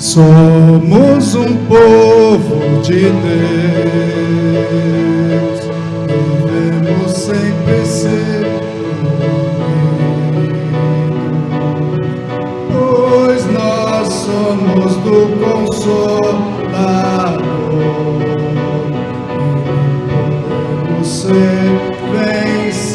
Somos um povo de Deus, devemos sempre ser unidos, pois nós somos do Consolador, e podemos ser vencidos.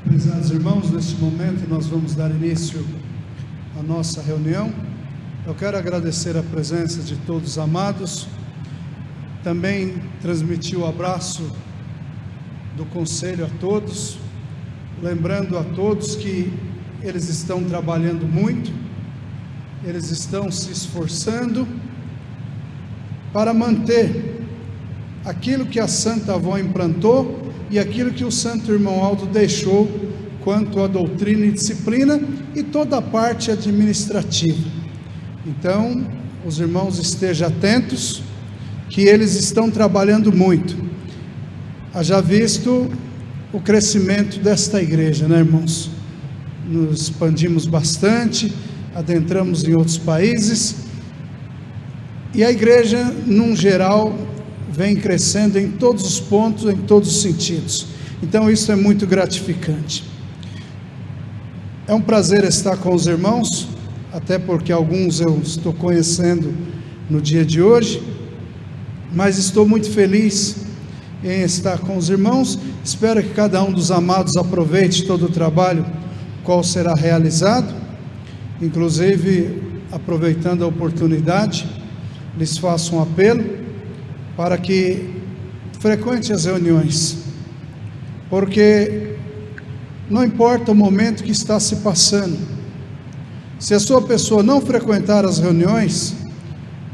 Prezados irmãos, neste momento nós vamos dar início à nossa reunião. Eu quero agradecer a presença de todos os amados, também transmitir o abraço do conselho a todos, lembrando a todos que eles estão trabalhando muito, eles estão se esforçando para manter aquilo que a Santa Avó implantou e aquilo que o Santo Irmão Aldo deixou quanto à doutrina e disciplina e toda a parte administrativa. Então, os irmãos estejam atentos, que eles estão trabalhando muito. Haja visto o crescimento desta igreja, né, irmãos? Nos expandimos bastante, adentramos em outros países, e a igreja, num geral, vem crescendo em todos os pontos, em todos os sentidos. Então isso é muito gratificante. É um prazer estar com os irmãos, até porque alguns eu estou conhecendo no dia de hoje, mas estou muito feliz em estar com os irmãos. Espero que cada um dos amados aproveite todo o trabalho qual será realizado. Inclusive, aproveitando a oportunidade, lhes faço um apelo para que frequente as reuniões, porque não importa o momento que está se passando, se a sua pessoa não frequentar as reuniões,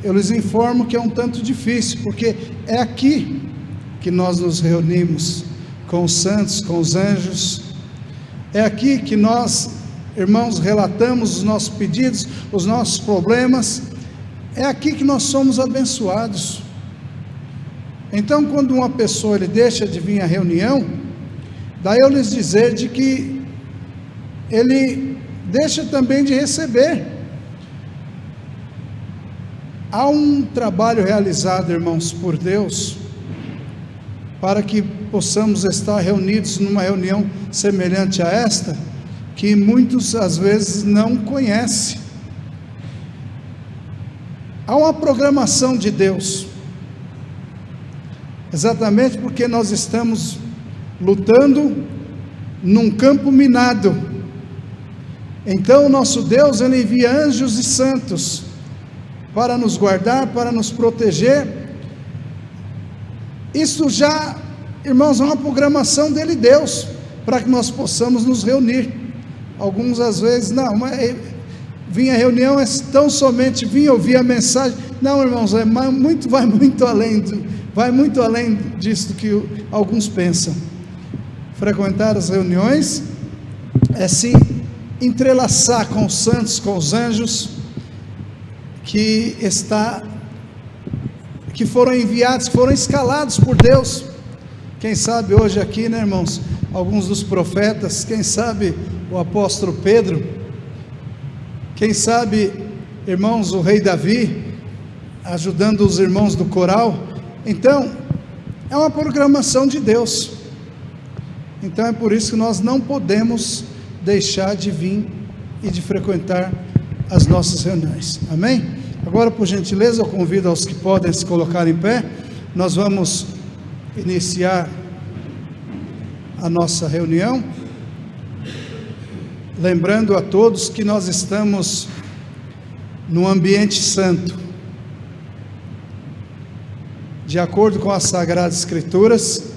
eu lhes informo que é um tanto difícil, porque é aqui que nós nos reunimos com os santos, com os anjos, é aqui que nós, irmãos, relatamos os nossos pedidos, os nossos problemas, é aqui que nós somos abençoados. Então, quando uma pessoa ele deixa de vir à reunião, daí eu lhes dizer de que ele deixa também de receber. Há um trabalho realizado, irmãos, por Deus, para que possamos estar reunidos numa reunião semelhante a esta, que muitos às vezes não conhecem. Há uma programação de Deus, exatamente porque nós estamos lutando num campo minado. Então o nosso Deus, ele envia anjos e santos para nos guardar, para nos proteger. Isso já, irmãos, é uma programação dele, Deus, para que nós possamos nos reunir. Alguns às vezes, não, mas vim à reunião, é tão somente vim ouvir a mensagem. Não, irmãos, vai muito além disso que alguns pensam. Frequentar as reuniões é se entrelaçar com os santos, com os anjos que foram enviados, que foram escalados por Deus. Quem sabe hoje aqui, né, irmãos, alguns dos profetas, quem sabe o apóstolo Pedro, quem sabe, irmãos, o rei Davi, ajudando os irmãos do coral. Então, é uma programação de Deus. Então é por isso que nós não podemos deixar de vir e de frequentar as nossas reuniões, amém? Agora, por gentileza, eu convido aos que podem se colocar em pé. Nós vamos iniciar a nossa reunião, lembrando a todos que nós estamos num ambiente santo, de acordo com as Sagradas Escrituras.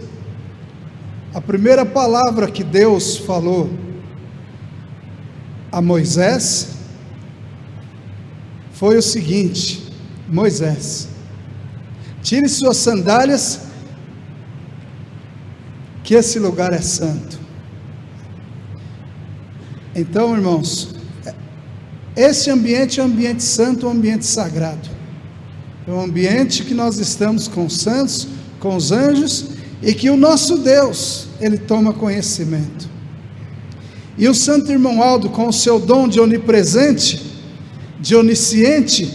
A primeira palavra que Deus falou a Moisés foi o seguinte: Moisés, tire suas sandálias, que esse lugar é santo. Então, irmãos, esse ambiente é um ambiente santo, um ambiente sagrado. É um ambiente que nós estamos com os santos, com os anjos, e que o nosso Deus, ele toma conhecimento. E o santo irmão Aldo, com o seu dom de onipresente, de onisciente,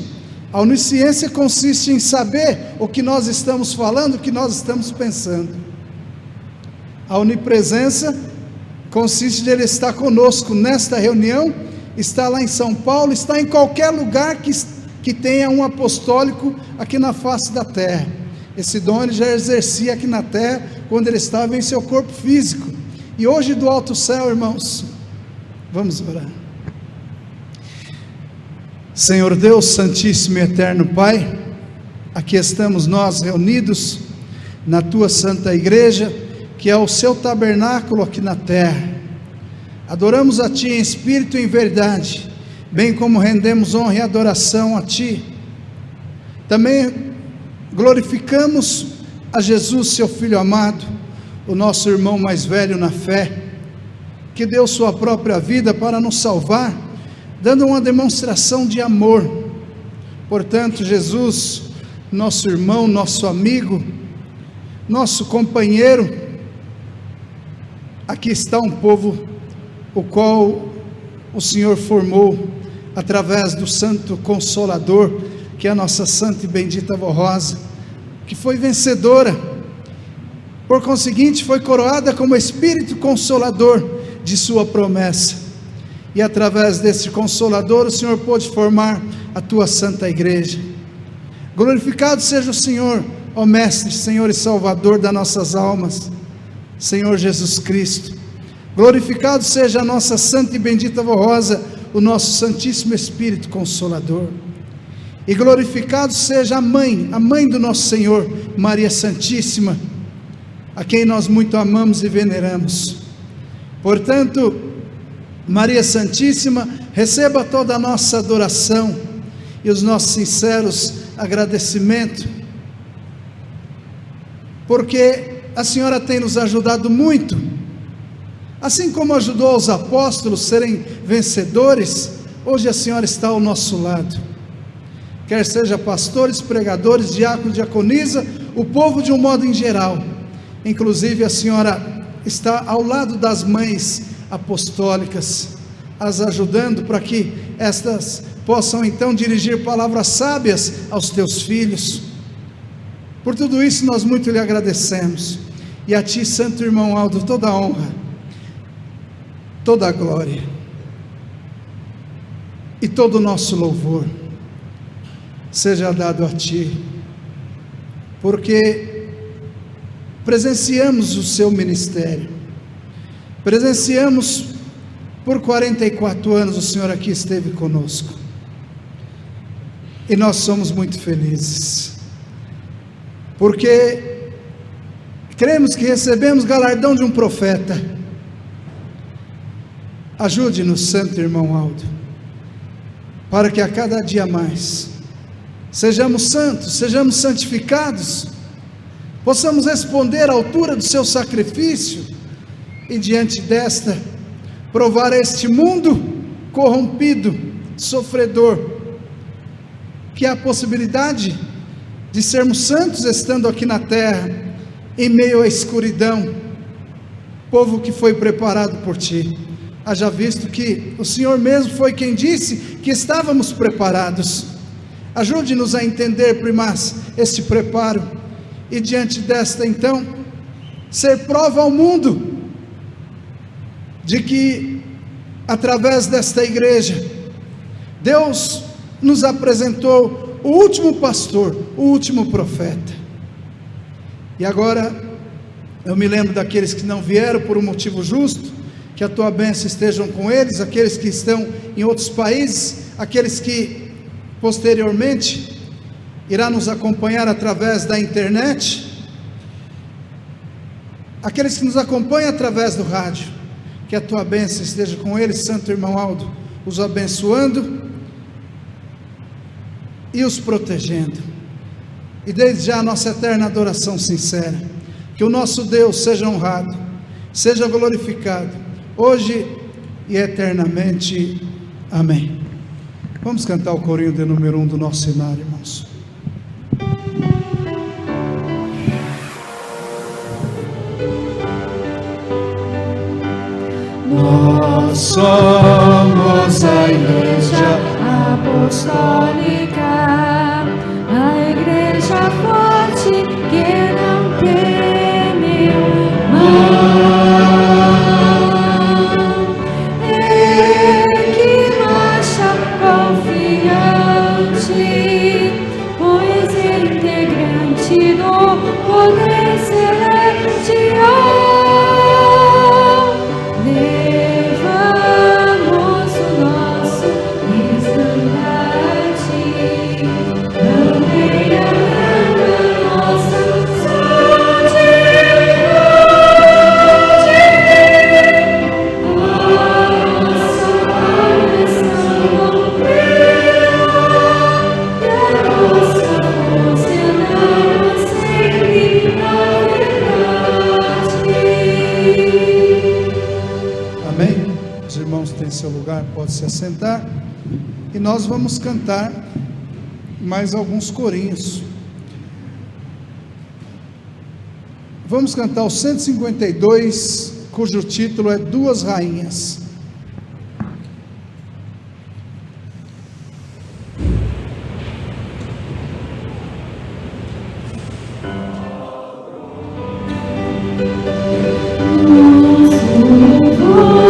a onisciência consiste em saber o que nós estamos falando, o que nós estamos pensando. A onipresença consiste de ele estar conosco nesta reunião, está lá em São Paulo, está em qualquer lugar que tenha um apostólico aqui na face da terra. Esse dom ele já exercia aqui na terra, quando ele estava em seu corpo físico, e hoje do alto céu, irmãos, vamos orar. Senhor Deus, Santíssimo e Eterno Pai, aqui estamos nós reunidos na Tua Santa Igreja, que é o Seu tabernáculo aqui na terra. Adoramos a Ti em espírito e em verdade, bem como rendemos honra e adoração a Ti. Também glorificamos a Jesus, Seu Filho amado, o nosso irmão mais velho na fé, que deu sua própria vida para nos salvar, dando uma demonstração de amor. Portanto, Jesus, nosso irmão, nosso amigo, nosso companheiro, aqui está um povo o qual o Senhor formou através do Santo Consolador, que é a nossa santa e bendita avó Rosa, que foi vencedora, por conseguinte foi coroada como Espírito Consolador de sua promessa. e através desse Consolador o Senhor pôde formar a tua santa igreja. Glorificado seja o Senhor, ó Mestre, Senhor e Salvador das nossas almas, Senhor Jesus Cristo. Glorificado seja a nossa santa e bendita Vó Rosa, o nosso Santíssimo Espírito Consolador. E glorificado seja a mãe do nosso Senhor, Maria Santíssima, a quem nós muito amamos e veneramos. Portanto, Maria Santíssima, receba toda a nossa adoração e os nossos sinceros agradecimentos, porque a Senhora tem nos ajudado muito, assim como ajudou os apóstolos a serem vencedores. Hoje a Senhora está ao nosso lado, quer seja pastores, pregadores, diáconos, diaconisa, o povo de um modo em geral. Inclusive a Senhora está ao lado das mães apostólicas, as ajudando para que estas possam então dirigir palavras sábias aos teus filhos. Por tudo isso nós muito lhe agradecemos, e a ti, santo irmão Aldo, toda a honra, toda a glória e todo o nosso louvor seja dado a ti, porque presenciamos o seu ministério, presenciamos por 44 anos o Senhor aqui esteve conosco, e nós somos muito felizes, porque cremos que recebemos galardão de um profeta. Ajude-nos, santo irmão Aldo, para que a cada dia mais sejamos santos, sejamos santificados, possamos responder à altura do seu sacrifício, e diante desta, provar a este mundo corrompido, sofredor, que há a possibilidade de sermos santos estando aqui na terra, em meio à escuridão, povo que foi preparado por ti. Haja visto que o Senhor mesmo foi quem disse que estávamos preparados. Ajude-nos a entender, primaz, este preparo, e diante desta então, ser prova ao mundo, de que através desta igreja, Deus nos apresentou o último pastor, o último profeta. E agora, eu me lembro daqueles que não vieram por um motivo justo, que a tua bênção estejam com eles, aqueles que estão em outros países, aqueles que posteriormente irá nos acompanhar através da internet, aqueles que nos acompanham através do rádio, que a tua bênção esteja com eles, santo irmão Aldo, os abençoando e os protegendo, e desde já a nossa eterna adoração sincera, que o nosso Deus seja honrado, seja glorificado, hoje e eternamente, amém. Vamos cantar o corinho de número 1 do nosso cenário, irmãos. Nós somos a Igreja Apostólica, a Igreja forte que não teme o mal, e que marcha confiante, pois é integrante do poder celestial. Seu lugar, pode se assentar, e nós vamos cantar mais alguns corinhos. Vamos cantar o 152, cujo título é Duas Rainhas. Oh,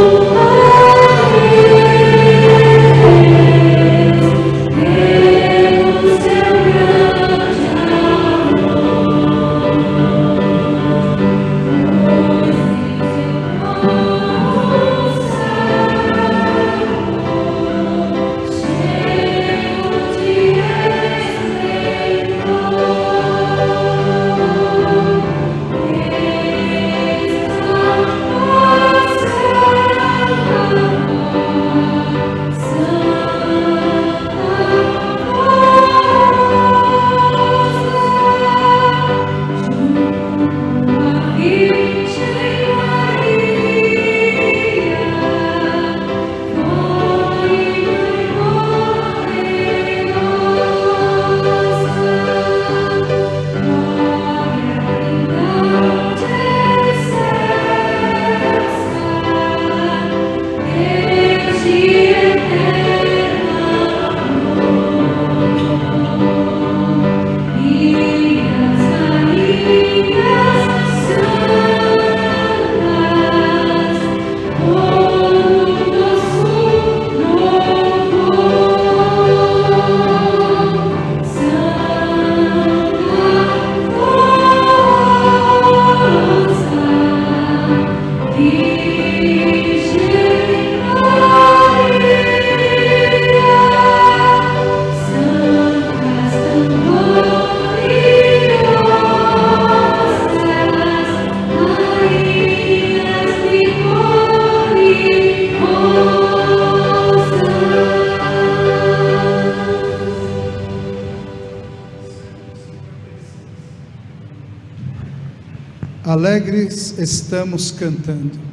Alegres estamos cantando.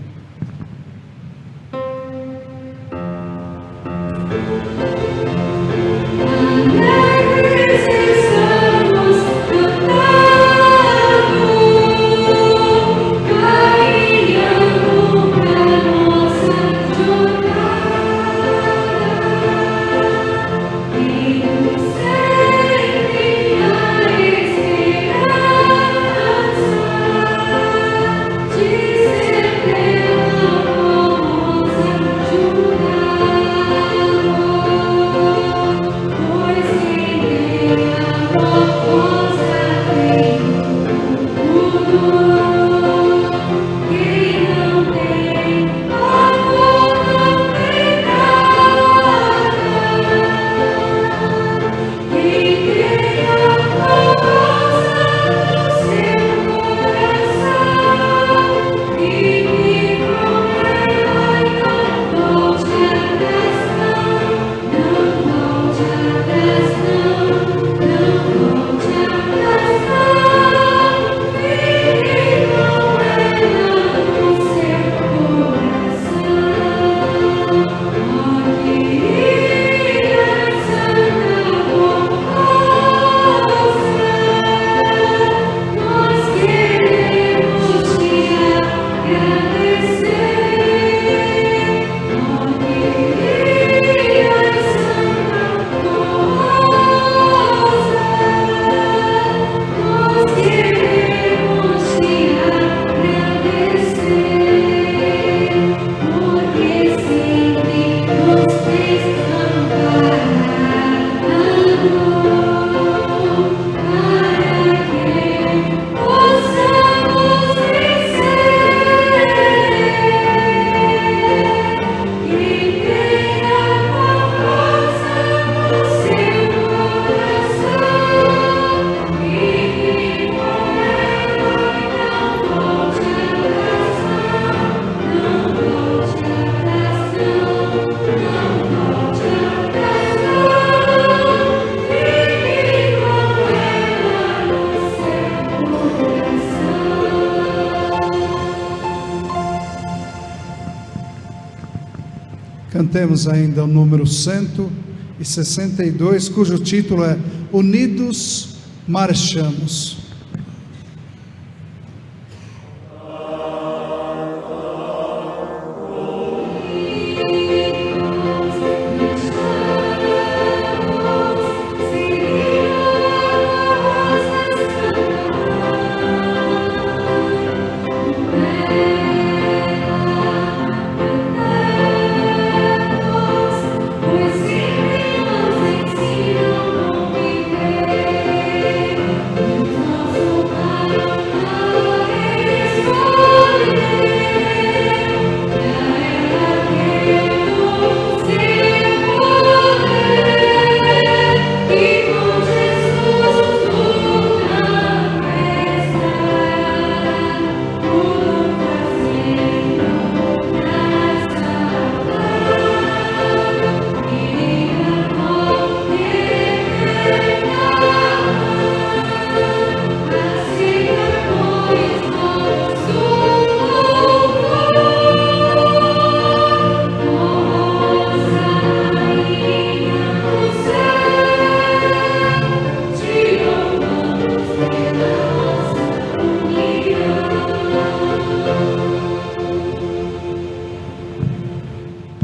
Cantemos ainda o número 162, cujo título é Unidos Marchamos.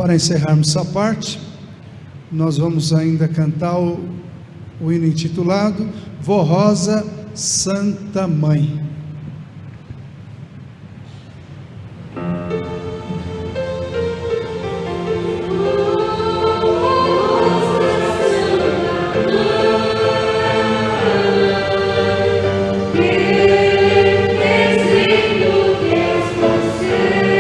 Para encerrarmos essa parte, nós vamos ainda cantar o hino intitulado Vó Rosa, Santa Mãe. Deus você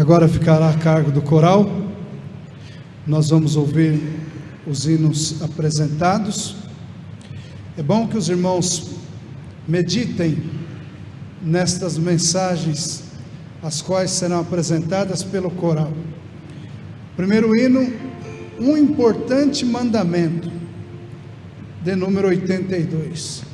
agora ficará a cargo do coral. Nós vamos ouvir os hinos apresentados. É bom que os irmãos meditem nestas mensagens, as quais serão apresentadas pelo coral. Primeiro hino, um importante mandamento, de número 82.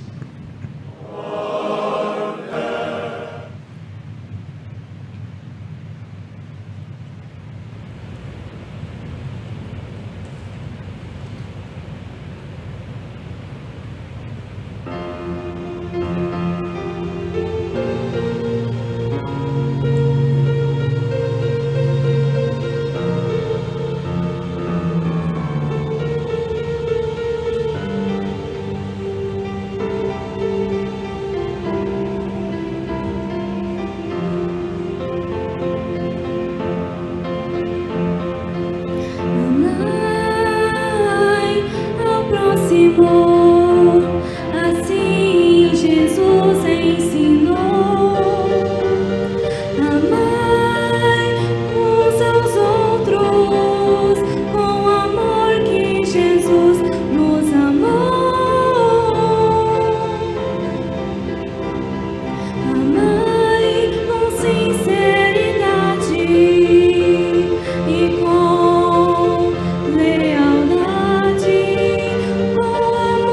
Assim Jesus ensinou: amai uns aos outros com o amor que Jesus nos amou. Amai com sinceridade e com lealdade, com amor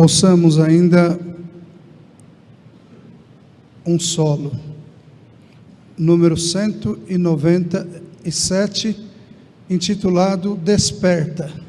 Ouçamos ainda um solo, número 197, intitulado Desperta.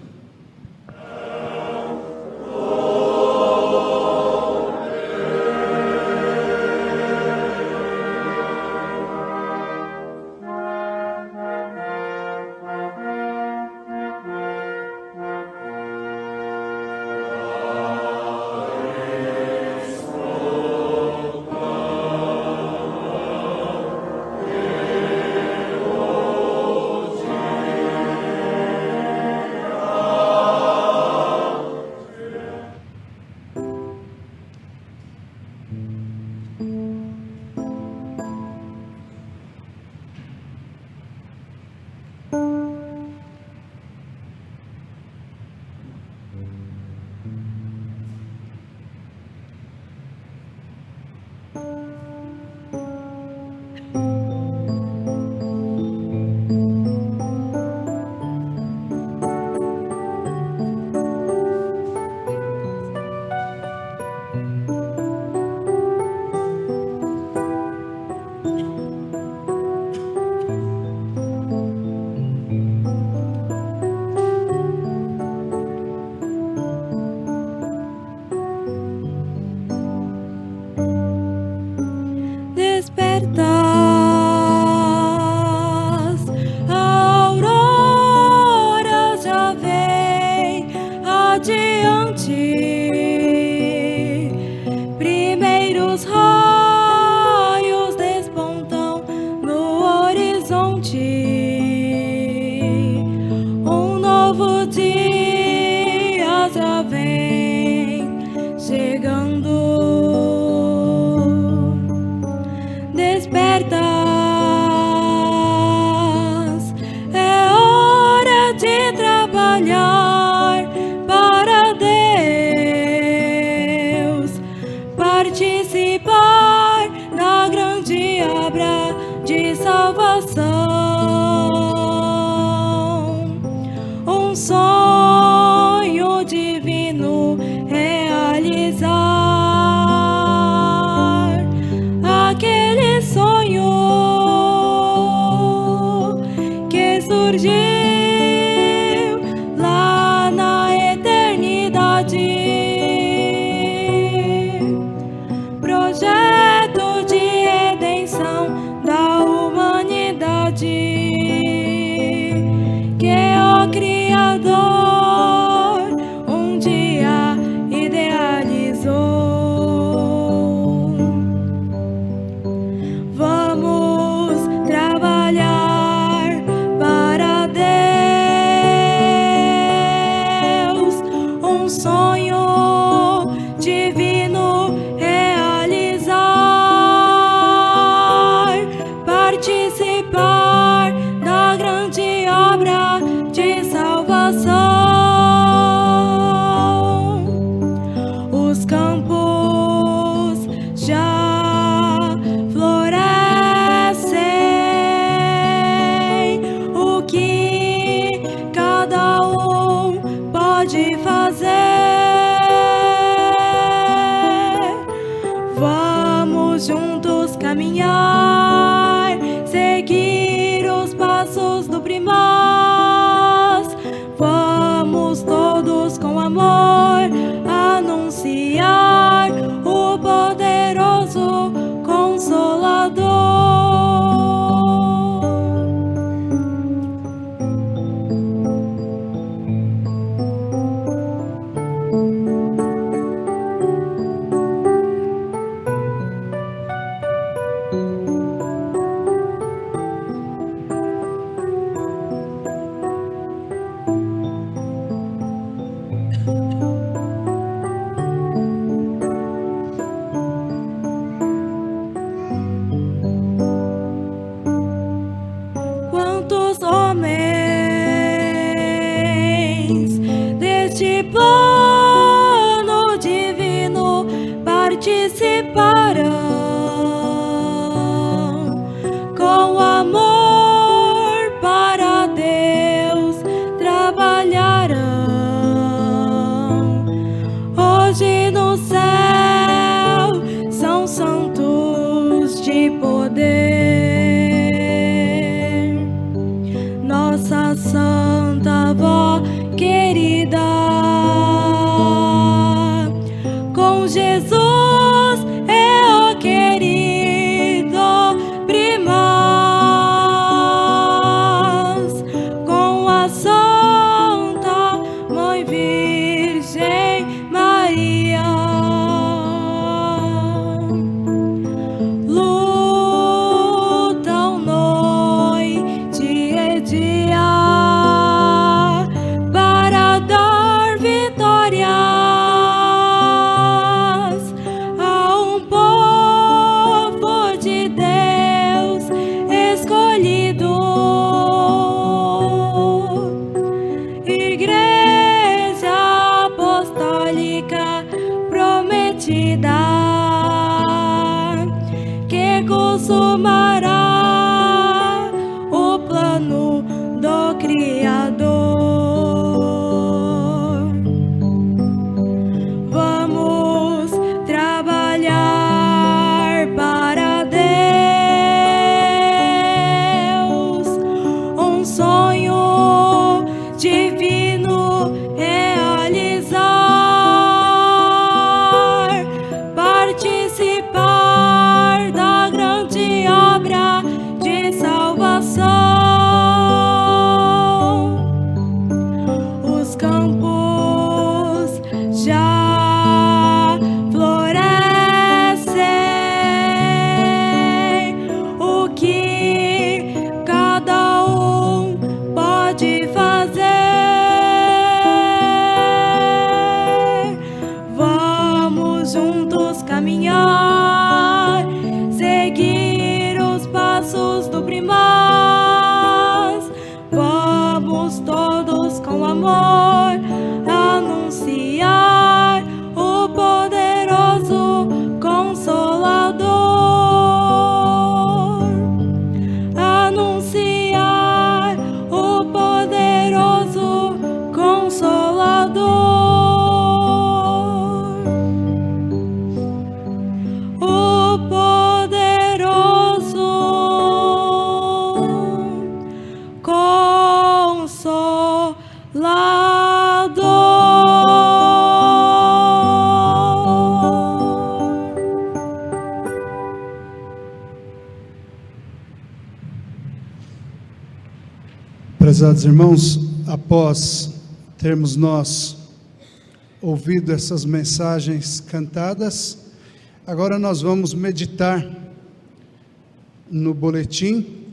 Despertas, a aurora já vem adiante, primeiros raios despontam no horizonte, um novo dia já vem chegando. Despertas, é hora de trabalhar para Deus, participar da grande obra de salvação, um sonho divino realizar. Aquele sonho que surgiu lá na eternidade, projeto de redenção da humanidade, que o Criador um dia idealizou. Vamos trabalhar para Deus, um sonho divino realizar, participar da grande obra de salvação. Os campos já florescem, o que cada um pode fazer? Vamos juntos caminhar, seguir os passos do Primaz. Vamos todos com amor anunciar o poderoso Consolador. Quantos homens deste plano divino participarão, com amor para Deus trabalharão. Hoje consumará o plano do Criador. Vamos trabalhar para Deus, um sonho divino realizar, participar da grande obra de salvação. Os campos já florescem, o que cada um pode fazer? Vamos juntos caminhar, seguir os passos do Primaz. Vamos todos com amor anunciar o poderoso Consolador. Anunciar o poderoso Consolador. O poderoso Consolador. Prezados irmãos, após termos nós ouvido essas mensagens cantadas, agora nós vamos meditar no boletim.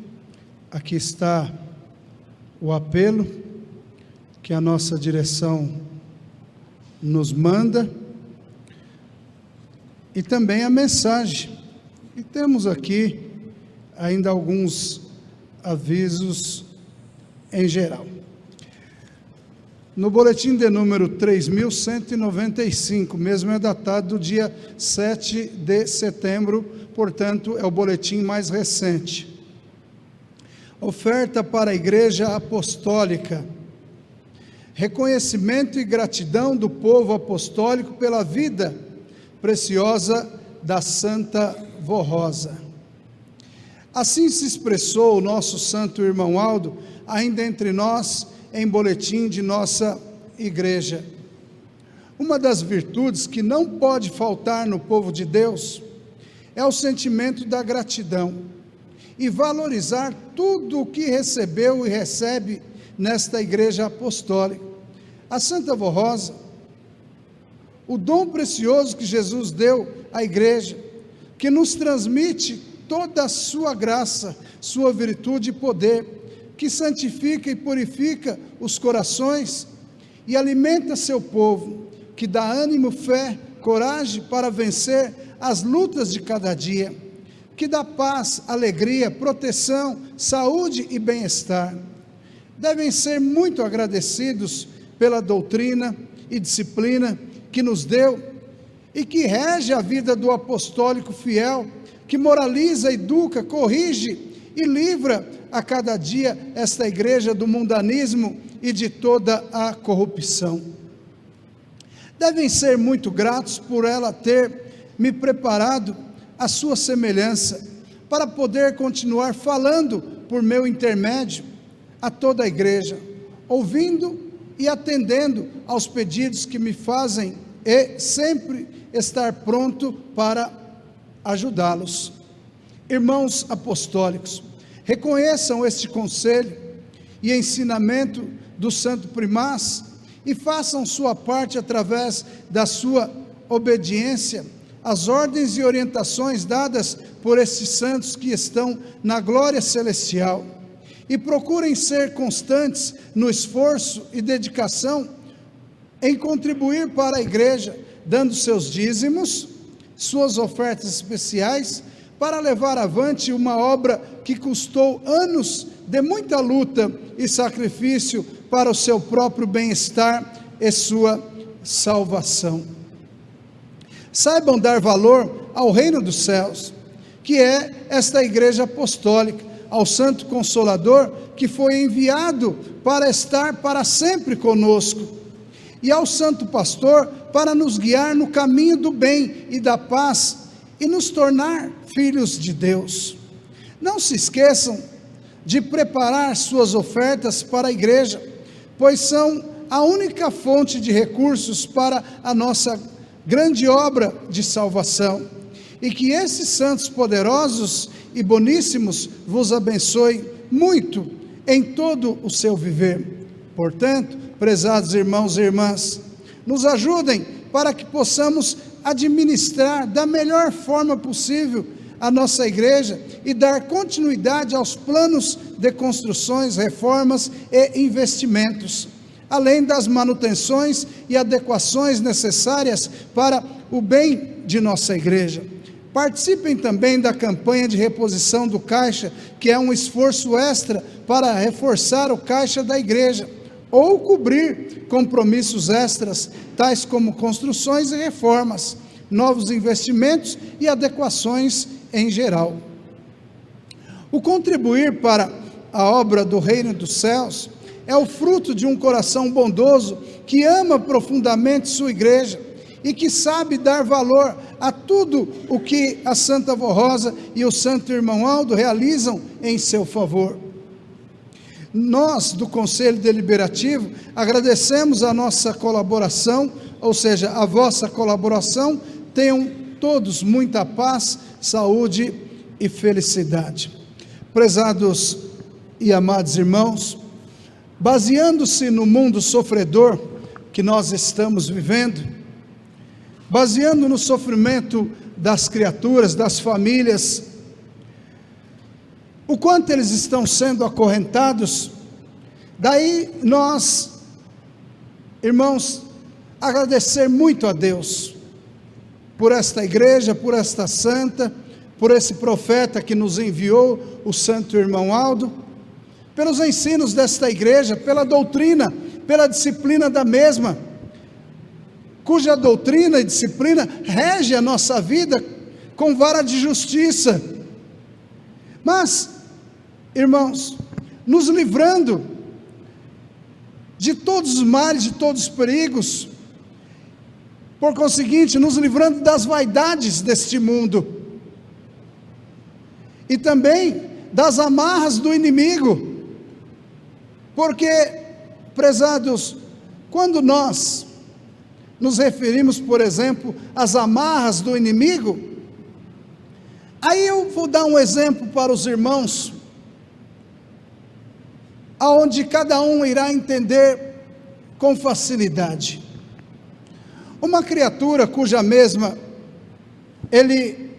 Aqui está o apelo que a nossa direção nos manda e também a mensagem. E temos aqui ainda alguns avisos em geral. No boletim de número 3.195, mesmo é datado do dia 7 de setembro, portanto é o boletim mais recente. Oferta para a Igreja Apostólica. Reconhecimento e gratidão do povo apostólico pela vida preciosa da Santa Vó Rosa. Assim se expressou o nosso santo irmão Aldo, ainda entre nós, em boletim de nossa igreja. Uma das virtudes que não pode faltar no povo de Deus é o sentimento da gratidão e valorizar tudo o que recebeu e recebe nesta igreja apostólica. A Santa Vó Rosa, o dom precioso que Jesus deu à igreja, que nos transmite toda a sua graça, sua virtude e poder, que santifica e purifica os corações e alimenta seu povo, que dá ânimo, fé, coragem para vencer as lutas de cada dia, que dá paz, alegria, proteção, saúde e bem-estar. Devem ser muito agradecidos pela doutrina e disciplina que nos deu e que rege a vida do apostólico fiel, que moraliza, educa, corrige e livra a cada dia esta igreja do mundanismo e de toda a corrupção. Devem ser muito gratos por ela ter me preparado à sua semelhança, para poder continuar falando por meu intermédio a toda a igreja, ouvindo e atendendo aos pedidos que me fazem e sempre estar pronto para ajudá-los. Irmãos apostólicos, reconheçam este conselho e ensinamento do Santo Primaz e façam sua parte através da sua obediência às ordens e orientações dadas por estes santos que estão na glória celestial, e procurem ser constantes no esforço e dedicação em contribuir para a igreja, dando seus dízimos, suas ofertas especiais, para levar avante uma obra que custou anos de muita luta e sacrifício para o seu próprio bem-estar e sua salvação. Saibam dar valor ao reino dos céus, que é esta igreja apostólica, ao Santo Consolador, que foi enviado para estar para sempre conosco, e ao Santo Pastor, para nos guiar no caminho do bem e da paz, e nos tornar filhos de Deus. Não se esqueçam de preparar suas ofertas para a igreja, pois são a única fonte de recursos para a nossa grande obra de salvação, e que esses santos poderosos e boníssimos vos abençoe muito em todo o seu viver. Portanto, prezados irmãos e irmãs, nos ajudem para que possamos administrar da melhor forma possível a nossa igreja e dar continuidade aos planos de construções, reformas e investimentos, além das manutenções e adequações necessárias para o bem de nossa igreja. Participem também da campanha de reposição do caixa, que é um esforço extra para reforçar o caixa da igreja, ou cobrir compromissos extras, tais como construções e reformas, novos investimentos e adequações em geral. O contribuir para a obra do reino dos céus é o fruto de um coração bondoso que ama profundamente sua igreja e que sabe dar valor a tudo o que a Santa Vó Rosa e o Santo Irmão Aldo realizam em seu favor. Nós, do Conselho Deliberativo, agradecemos a nossa colaboração, ou seja, a vossa colaboração. Tenham todos muita paz, saúde e felicidade. Prezados e amados irmãos, baseando-se no mundo sofredor que nós estamos vivendo, baseando no sofrimento das criaturas, das famílias, o quanto eles estão sendo acorrentados, daí nós, irmãos, agradecer muito a Deus, por esta igreja, por esta santa, por esse profeta que nos enviou, o Santo Irmão Aldo, pelos ensinos desta igreja, pela doutrina, pela disciplina da mesma, cuja doutrina e disciplina rege a nossa vida com vara de justiça. Mas, irmãos, nos livrando de todos os males, de todos os perigos, por conseguinte, nos livrando das vaidades deste mundo, e também das amarras do inimigo, porque, prezados, quando nós nos referimos, por exemplo, às amarras do inimigo, aí eu vou dar um exemplo para os irmãos, aonde cada um irá entender com facilidade. Uma criatura cuja mesma ele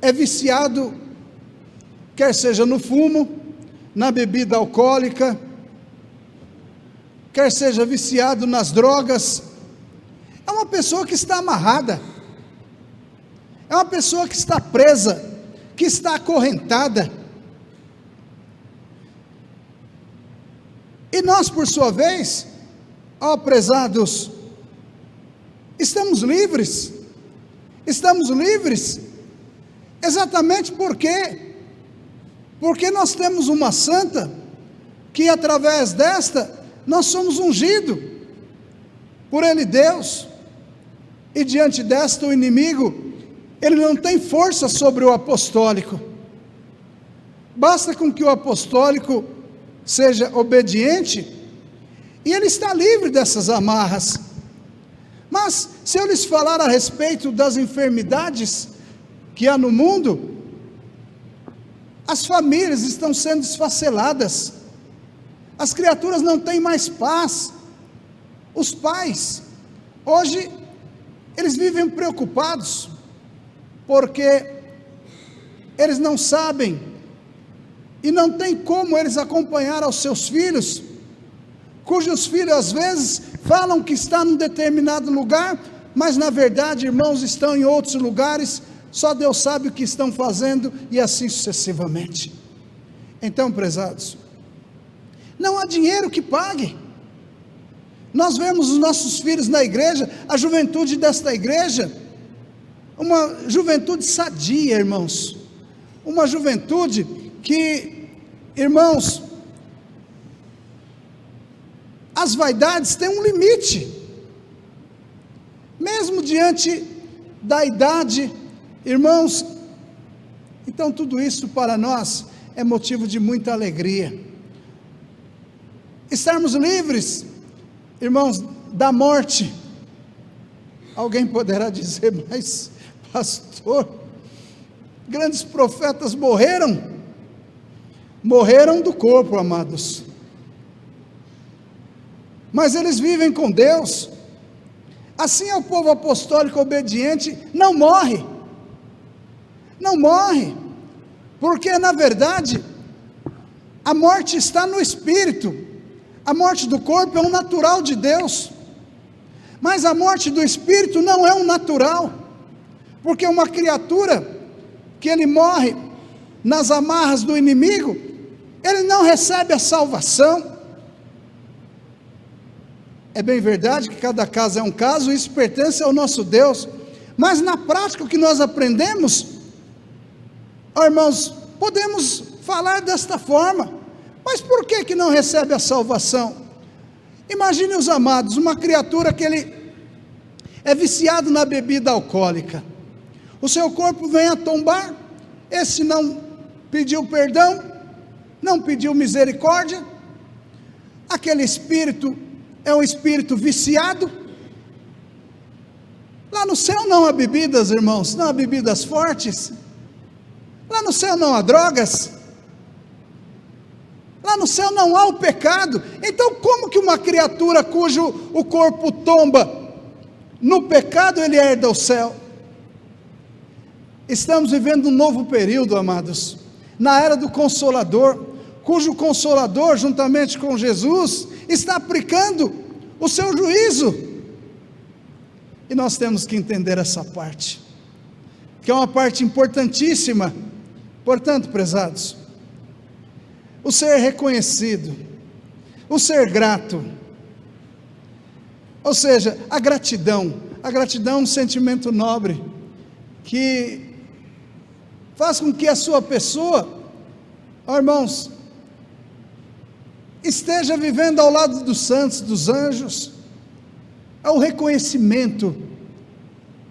é viciado, quer seja no fumo, na bebida alcoólica, quer seja viciado nas drogas, é uma pessoa que está amarrada, é uma pessoa que está presa, que está acorrentada. E nós, por sua vez, ó prezados, estamos livres exatamente porque nós temos uma santa, que através desta, nós somos ungidos por Ele, Deus, e diante desta o inimigo, ele não tem força sobre o apostólico. Basta com que o apostólico seja obediente, e ele está livre dessas amarras. Mas, se eu lhes falar a respeito das enfermidades que há no mundo, as famílias estão sendo esfaceladas, as criaturas não têm mais paz, os pais, hoje, eles vivem preocupados, porque eles não sabem, e não tem como eles acompanhar aos seus filhos, cujos filhos às vezes falam que está num determinado lugar, mas na verdade, irmãos, estão em outros lugares, só Deus sabe o que estão fazendo, e assim sucessivamente. Então, prezados, não há dinheiro que pague. Nós vemos os nossos filhos na igreja, a juventude desta igreja, uma juventude sadia, irmãos, uma juventude que, irmãos, as vaidades têm um limite, mesmo diante da idade, irmãos. Então tudo isso para nós é motivo de muita alegria, estarmos livres, irmãos, da morte. Alguém poderá dizer, mas pastor, grandes profetas morreram do corpo, amados, mas eles vivem com Deus. Assim é o povo apostólico obediente, não morre, porque na verdade a morte está no espírito. A morte do corpo é um natural de Deus, mas a morte do espírito não é um natural, porque uma criatura que ele morre nas amarras do inimigo, ele não recebe a salvação. É bem verdade que cada caso é um caso, isso pertence ao nosso Deus, mas na prática o que nós aprendemos, irmãos, podemos falar desta forma. Mas por que não recebe a salvação? Imagine os amados, uma criatura que ele é viciado na bebida alcoólica, o seu corpo vem a tombar, esse não pediu perdão, não pediu misericórdia, aquele espírito é um espírito viciado. Lá no céu não há bebidas, irmãos, não há bebidas fortes, lá no céu não há drogas, lá no céu não há o pecado. Então como que uma criatura cujo o corpo tomba no pecado, ele herda o céu? Estamos vivendo um novo período, amados, na era do Consolador, cujo Consolador, juntamente com Jesus, está aplicando o seu juízo, e nós temos que entender essa parte, que é uma parte importantíssima. Portanto, prezados, o ser reconhecido, o ser grato, ou seja, a gratidão é um sentimento nobre, que faz com que a sua pessoa, irmãos, esteja vivendo ao lado dos santos, dos anjos. É o reconhecimento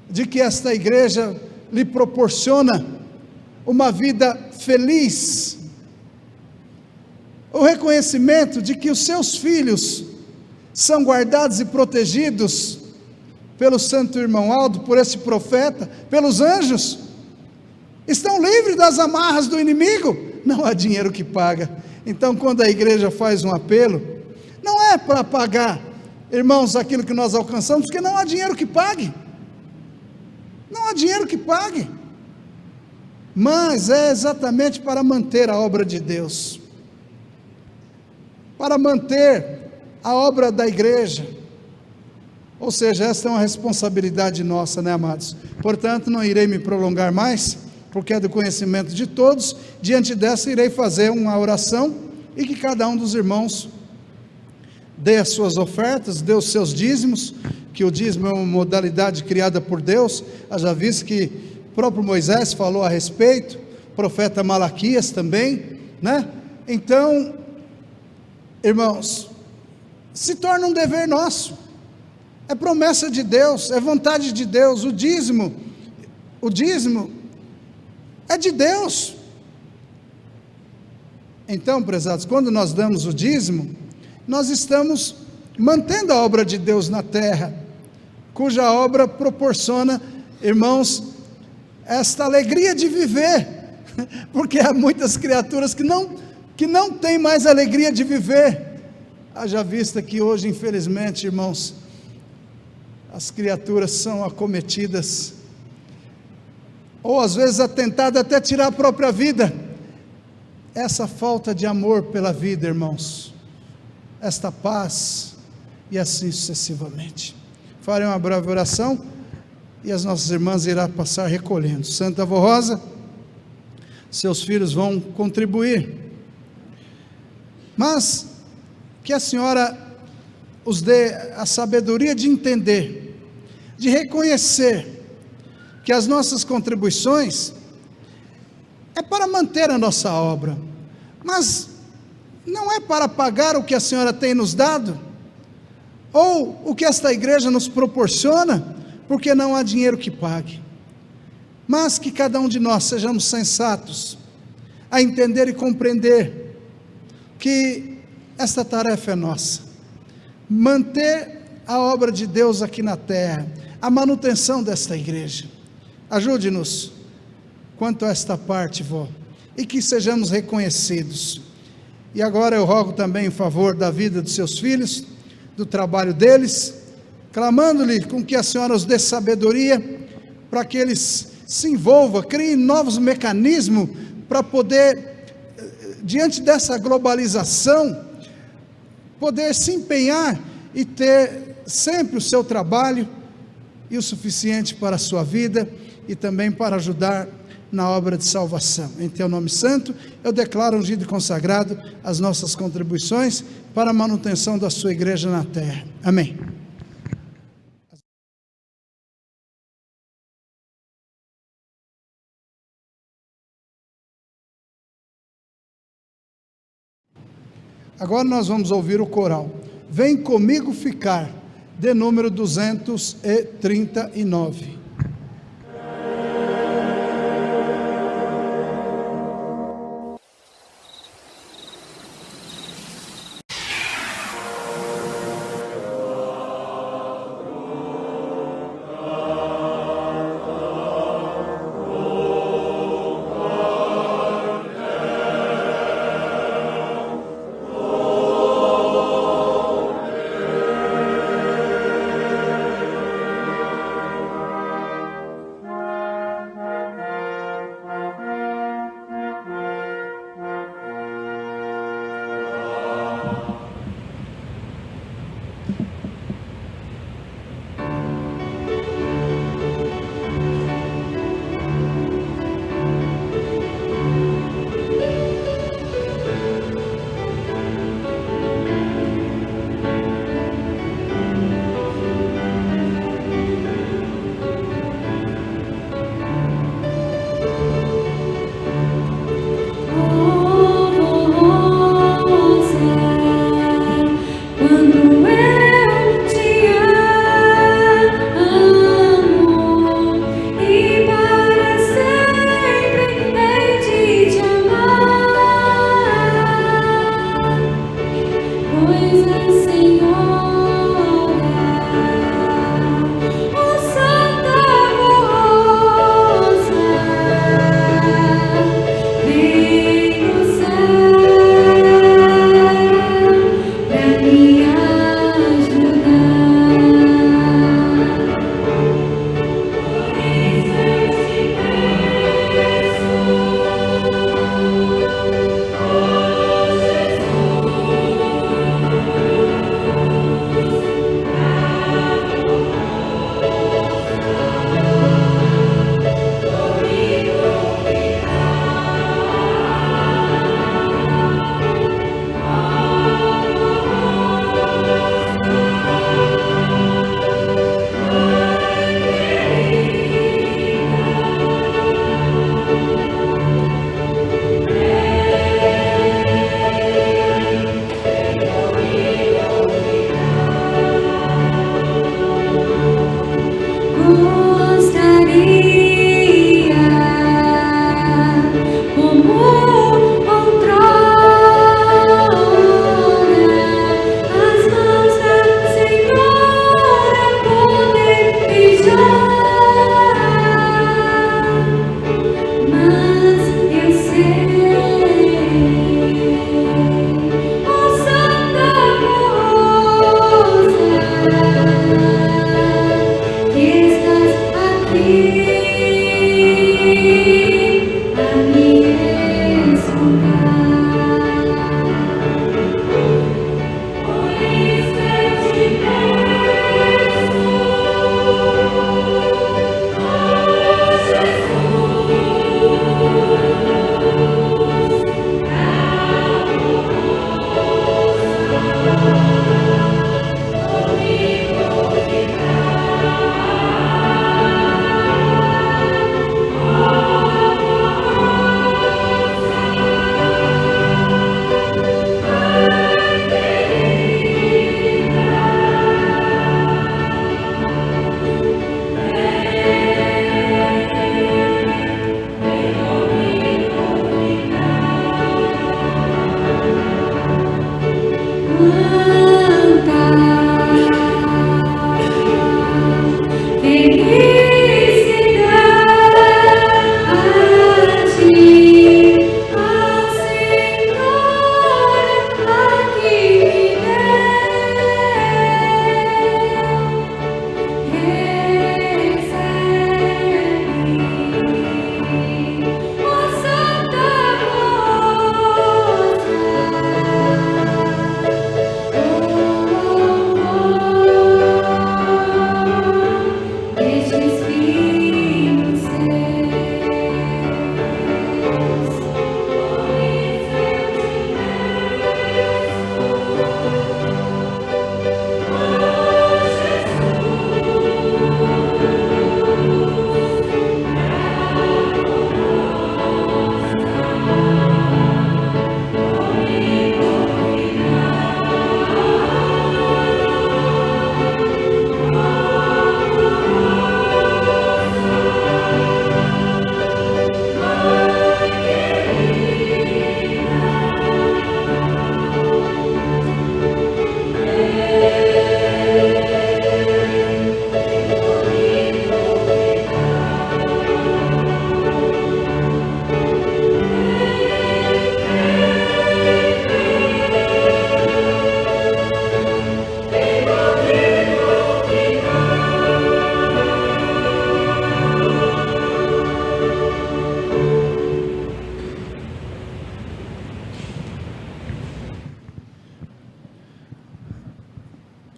de que esta igreja lhe proporciona uma vida feliz, o reconhecimento de que os seus filhos são guardados e protegidos pelo santo irmão Aldo, por esse profeta, pelos anjos, estão livres das amarras do inimigo. Não há dinheiro que paga. Então quando a igreja faz um apelo, não é para pagar, irmãos, aquilo que nós alcançamos, porque não há dinheiro que pague, mas é exatamente para manter a obra de Deus, para manter a obra da igreja. Ou seja, esta é uma responsabilidade nossa, né, amados? Portanto, não irei me prolongar mais, porque é do conhecimento de todos. Diante dessa, irei fazer uma oração, e que cada um dos irmãos dê as suas ofertas, dê os seus dízimos, que o dízimo é uma modalidade criada por Deus. Já visto que o próprio Moisés falou a respeito, o profeta Malaquias também, né? Então, irmãos, se torna um dever nosso, é promessa de Deus, é vontade de Deus. O dízimo é de Deus. Então, prezados, quando nós damos o dízimo, nós estamos mantendo a obra de Deus na terra, cuja obra proporciona, irmãos, esta alegria de viver, porque há muitas criaturas que não têm mais alegria de viver. Haja vista que hoje, infelizmente, irmãos, as criaturas são acometidas, ou às vezes atentadas até tirar a própria vida. Essa falta de amor pela vida, irmãos, esta paz, e assim sucessivamente. Farei uma breve oração, e as nossas irmãs irão passar recolhendo. Santa Avó Rosa, seus filhos vão contribuir, mas que a senhora os dê a sabedoria de entender, de reconhecer que as nossas contribuições é para manter a nossa obra, mas não é para pagar o que a senhora tem nos dado, ou o que esta igreja nos proporciona, porque não há dinheiro que pague. Mas que cada um de nós sejamos sensatos a entender e compreender que esta tarefa é nossa, manter a obra de Deus aqui na terra, a manutenção desta igreja. Ajude-nos quanto a esta parte, vó, e que sejamos reconhecidos. E agora eu rogo também em favor da vida dos seus filhos, do trabalho deles, clamando-lhe com que a senhora os dê sabedoria, para que eles se envolvam, criem novos mecanismos, para poder, diante dessa globalização, poder se empenhar e ter sempre o seu trabalho, e o suficiente para a sua vida, e também para ajudar na obra de salvação. Em teu nome santo, eu declaro ungido e consagrado as nossas contribuições para a manutenção da sua igreja na terra. Amém. Agora nós vamos ouvir o coral Vem Comigo Ficar, de número 239.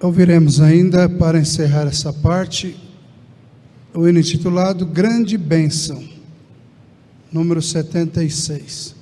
Ouviremos ainda, para encerrar essa parte, o hino intitulado Grande Bênção, número 76.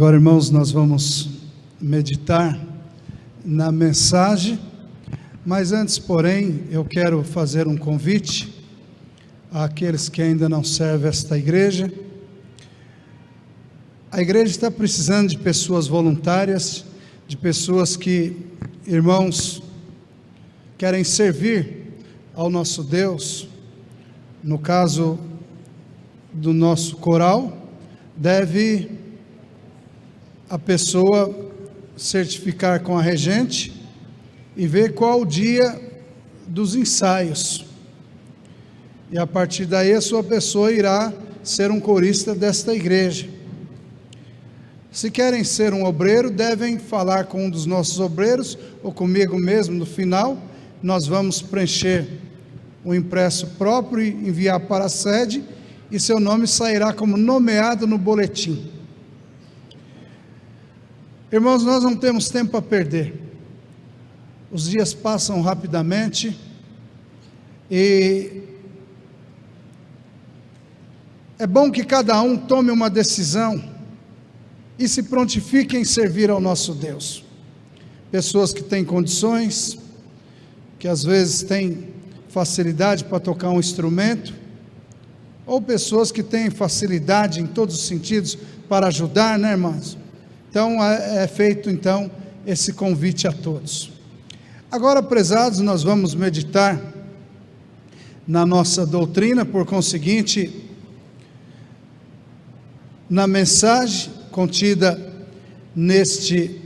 Agora, irmãos, nós vamos meditar na mensagem, mas antes, porém, eu quero fazer um convite àqueles que ainda não servem esta igreja. A igreja está precisando de pessoas voluntárias, de pessoas que, irmãos, querem servir ao nosso Deus. No caso do nosso coral, deve a pessoa certificar com a regente e ver qual o dia dos ensaios. E a partir daí a sua pessoa irá ser um corista desta igreja. Se querem ser um obreiro, devem falar com um dos nossos obreiros, ou comigo mesmo no final. Nós vamos preencher um impresso próprio e enviar para a sede, e seu nome sairá como nomeado no boletim. Irmãos, nós não temos tempo a perder. Os dias passam rapidamente e é bom que cada um tome uma decisão e se prontifique em servir ao nosso Deus. Pessoas que têm condições, que às vezes têm facilidade para tocar um instrumento, ou pessoas que têm facilidade em todos os sentidos para ajudar, né, irmãos? Então é feito então esse convite a todos. Agora, prezados, nós vamos meditar na nossa doutrina, por conseguinte, na mensagem contida neste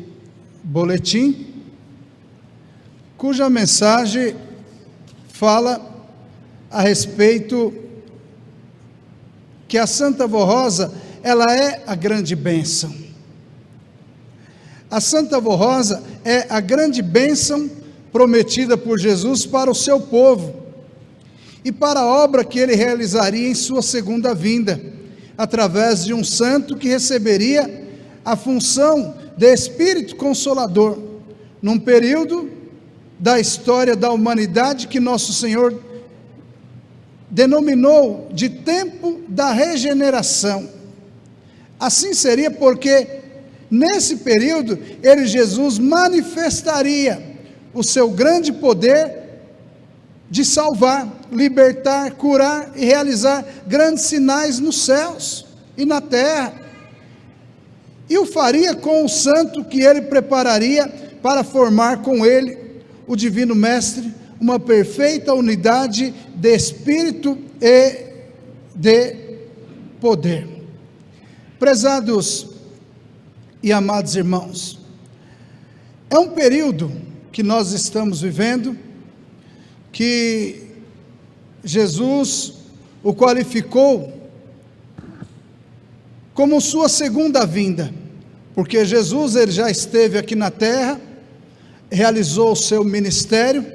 boletim, cuja mensagem fala a respeito que a Santa Vó Rosa, ela é a grande bênção. A Santa Vó Rosa é a grande bênção prometida por Jesus para o seu povo e para a obra que ele realizaria em sua segunda vinda, através de um santo que receberia a função de Espírito Consolador, num período da história da humanidade que nosso Senhor denominou de tempo da regeneração. Assim seria porque nesse período, Jesus manifestaria o seu grande poder de salvar, libertar, curar e realizar grandes sinais nos céus e na terra. E o faria com o santo que ele prepararia para formar com ele, o Divino Mestre, uma perfeita unidade de espírito e de poder. Prezados e amados irmãos, é um período que nós estamos vivendo, que Jesus o qualificou como sua segunda vinda, porque Jesus ele já esteve aqui na terra, realizou o seu ministério,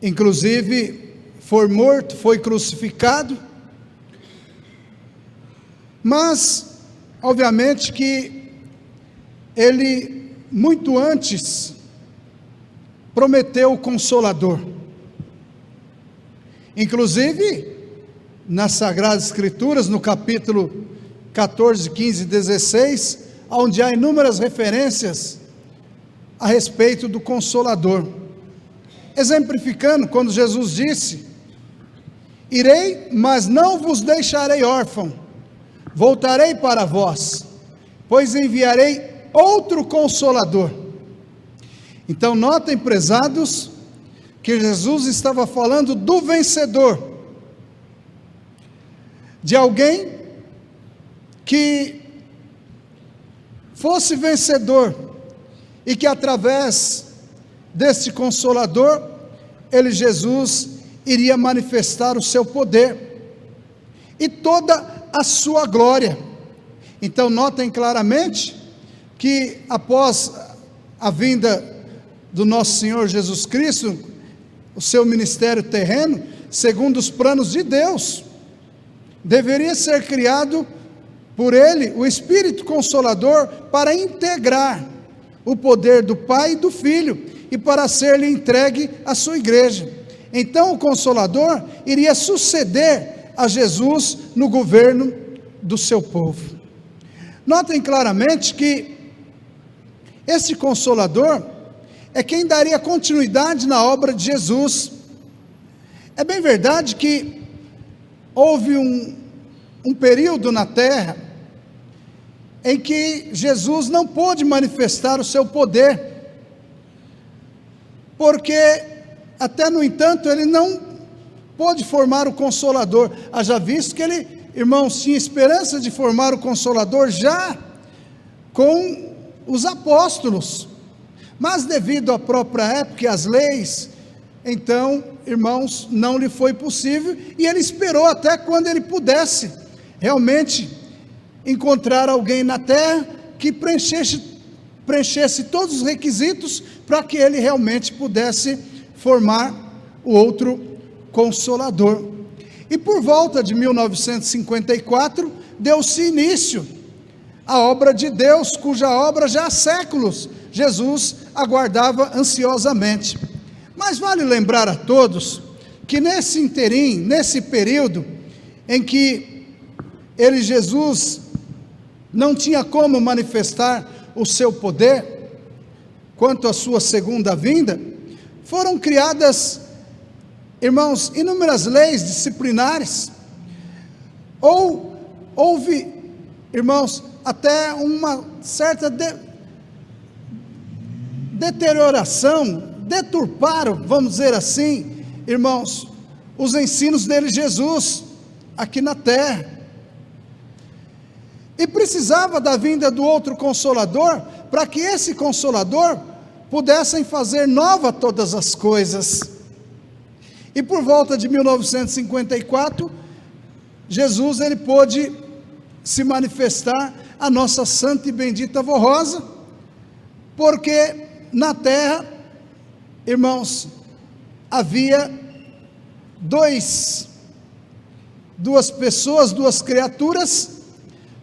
inclusive foi morto, foi crucificado, mas obviamente que ele, muito antes, prometeu o Consolador. Inclusive, nas Sagradas Escrituras, no capítulo 14, 15 e 16, onde há inúmeras referências a respeito do Consolador. Exemplificando, quando Jesus disse: irei, mas não vos deixarei órfão, voltarei para vós, pois enviarei outro Consolador. Então notem, prezados, que Jesus estava falando do vencedor, de alguém que fosse vencedor, e que através deste Consolador, Jesus, iria manifestar o seu poder, e toda a sua glória. Então notem claramente, que após a vinda do nosso Senhor Jesus Cristo, o seu ministério terreno, segundo os planos de Deus, deveria ser criado por ele o Espírito Consolador para integrar o poder do Pai e do Filho e para ser-lhe entregue à sua igreja. Então o Consolador iria suceder a Jesus no governo do seu povo. Notem claramente que este Consolador é quem daria continuidade na obra de Jesus. É bem verdade que houve um período na terra em que Jesus não pôde manifestar o seu poder, porque até no entanto ele não pôde formar o Consolador, haja visto que ele, irmãos, tinha esperança de formar o Consolador já com os apóstolos, mas devido à própria época e às leis, então, irmãos, não lhe foi possível, e ele esperou até quando ele pudesse realmente encontrar alguém na terra que preenchesse todos os requisitos para que ele realmente pudesse formar o outro Consolador. E por volta de 1954, deu-se início à obra de Deus, cuja obra já há séculos Jesus aguardava ansiosamente. Mas vale lembrar a todos que nesse interim, nesse período em que Jesus não tinha como manifestar o seu poder, quanto à sua segunda vinda, foram criadas, irmãos, inúmeras leis disciplinares, houve, irmãos, até uma certa deterioração, deturparam, vamos dizer assim, irmãos, os ensinos dele Jesus, aqui na terra, e precisava da vinda do outro Consolador, para que esse Consolador pudessem fazer nova todas as coisas. E por volta de 1954, Jesus ele pôde se manifestar a nossa santa e bendita Vó Rosa, porque na terra, irmãos, havia duas pessoas, duas criaturas,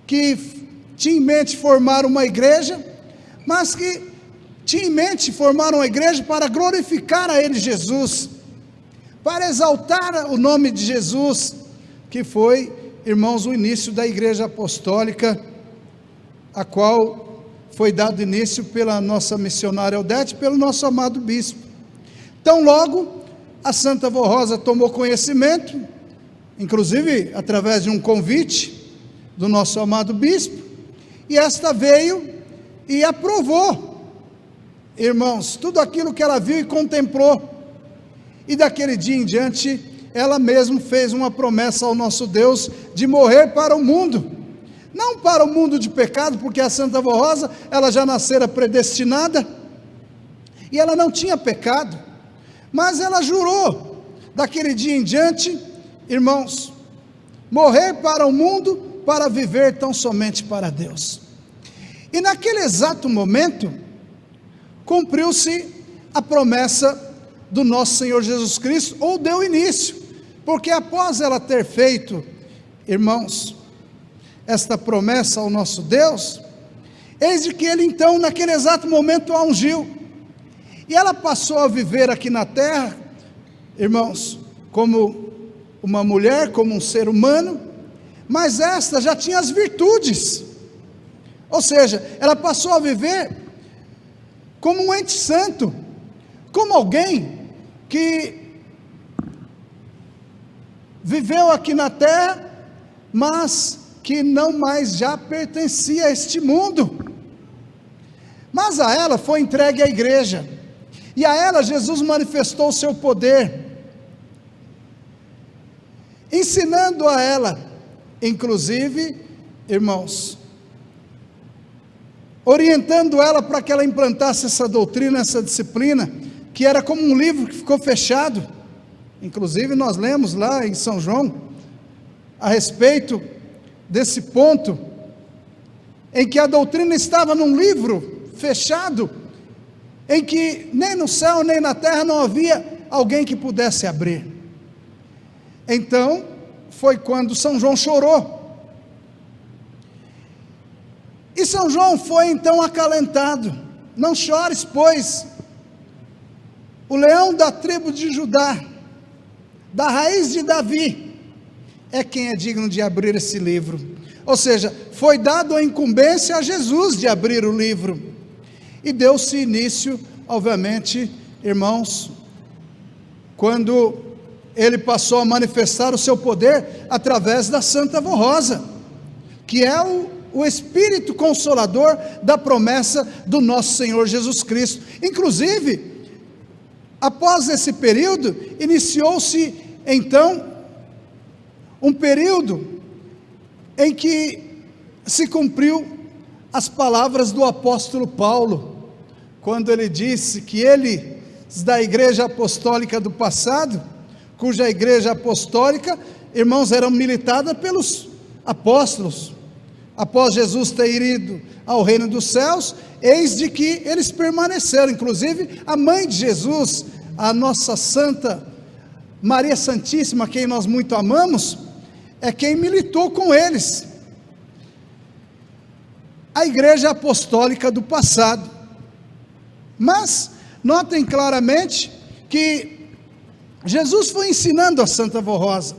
que tinham em mente formar uma igreja, mas que tinham em mente formar uma igreja para glorificar a ele Jesus, para exaltar o nome de Jesus, que foi, irmãos, o início da igreja apostólica, a qual foi dado início pela nossa missionária Odete, pelo nosso amado bispo. Então logo a Santa Vó Rosa tomou conhecimento, inclusive através de um convite do nosso amado bispo, e esta veio e aprovou, irmãos, tudo aquilo que ela viu e contemplou, e daquele dia em diante, ela mesma fez uma promessa ao nosso Deus, de morrer para o mundo, não para o mundo de pecado, porque a Santa Vó Rosa, ela já nascera predestinada, e ela não tinha pecado, mas ela jurou, daquele dia em diante, irmãos, morrer para o mundo, para viver tão somente para Deus. E naquele exato momento, cumpriu-se a promessa do nosso Senhor Jesus Cristo, ou deu início, porque após ela ter feito, irmãos, esta promessa ao nosso Deus, eis de que ele então, naquele exato momento, a ungiu, e ela passou a viver aqui na terra, irmãos, como uma mulher, como um ser humano, mas esta já tinha as virtudes, ou seja, ela passou a viver como um ente santo, como alguém que viveu aqui na terra, mas que não mais já pertencia a este mundo, mas a ela foi entregue a igreja, e a ela Jesus manifestou o seu poder, ensinando a ela, inclusive, irmãos, orientando ela para que ela implantasse essa doutrina, essa disciplina, que era como um livro que ficou fechado. Inclusive nós lemos lá em São João, a respeito desse ponto, em que a doutrina estava num livro fechado, em que nem no céu nem na terra não havia alguém que pudesse abrir. Então, foi quando São João chorou, e São João foi então acalentado. Não chores, pois o leão da tribo de Judá, da raiz de Davi, é quem é digno de abrir esse livro. Ou seja, foi dado a incumbência a Jesus de abrir o livro. E deu-se início, obviamente, irmãos, quando ele passou a manifestar o seu poder através da Santa Voz Rosa, que é o Espírito Consolador da promessa do nosso Senhor Jesus Cristo. Inclusive, após esse período, iniciou-se então um período em que se cumpriu as palavras do apóstolo Paulo, quando ele disse que eles da igreja apostólica do passado, cuja igreja apostólica, irmãos, eram militadas pelos apóstolos, após Jesus ter ido ao reino dos céus, eis de que eles permaneceram. Inclusive a mãe de Jesus, a nossa Santa Maria Santíssima, quem nós muito amamos, é quem militou com eles, a igreja apostólica do passado. Mas notem claramente que Jesus foi ensinando a Santa Voz Rosa,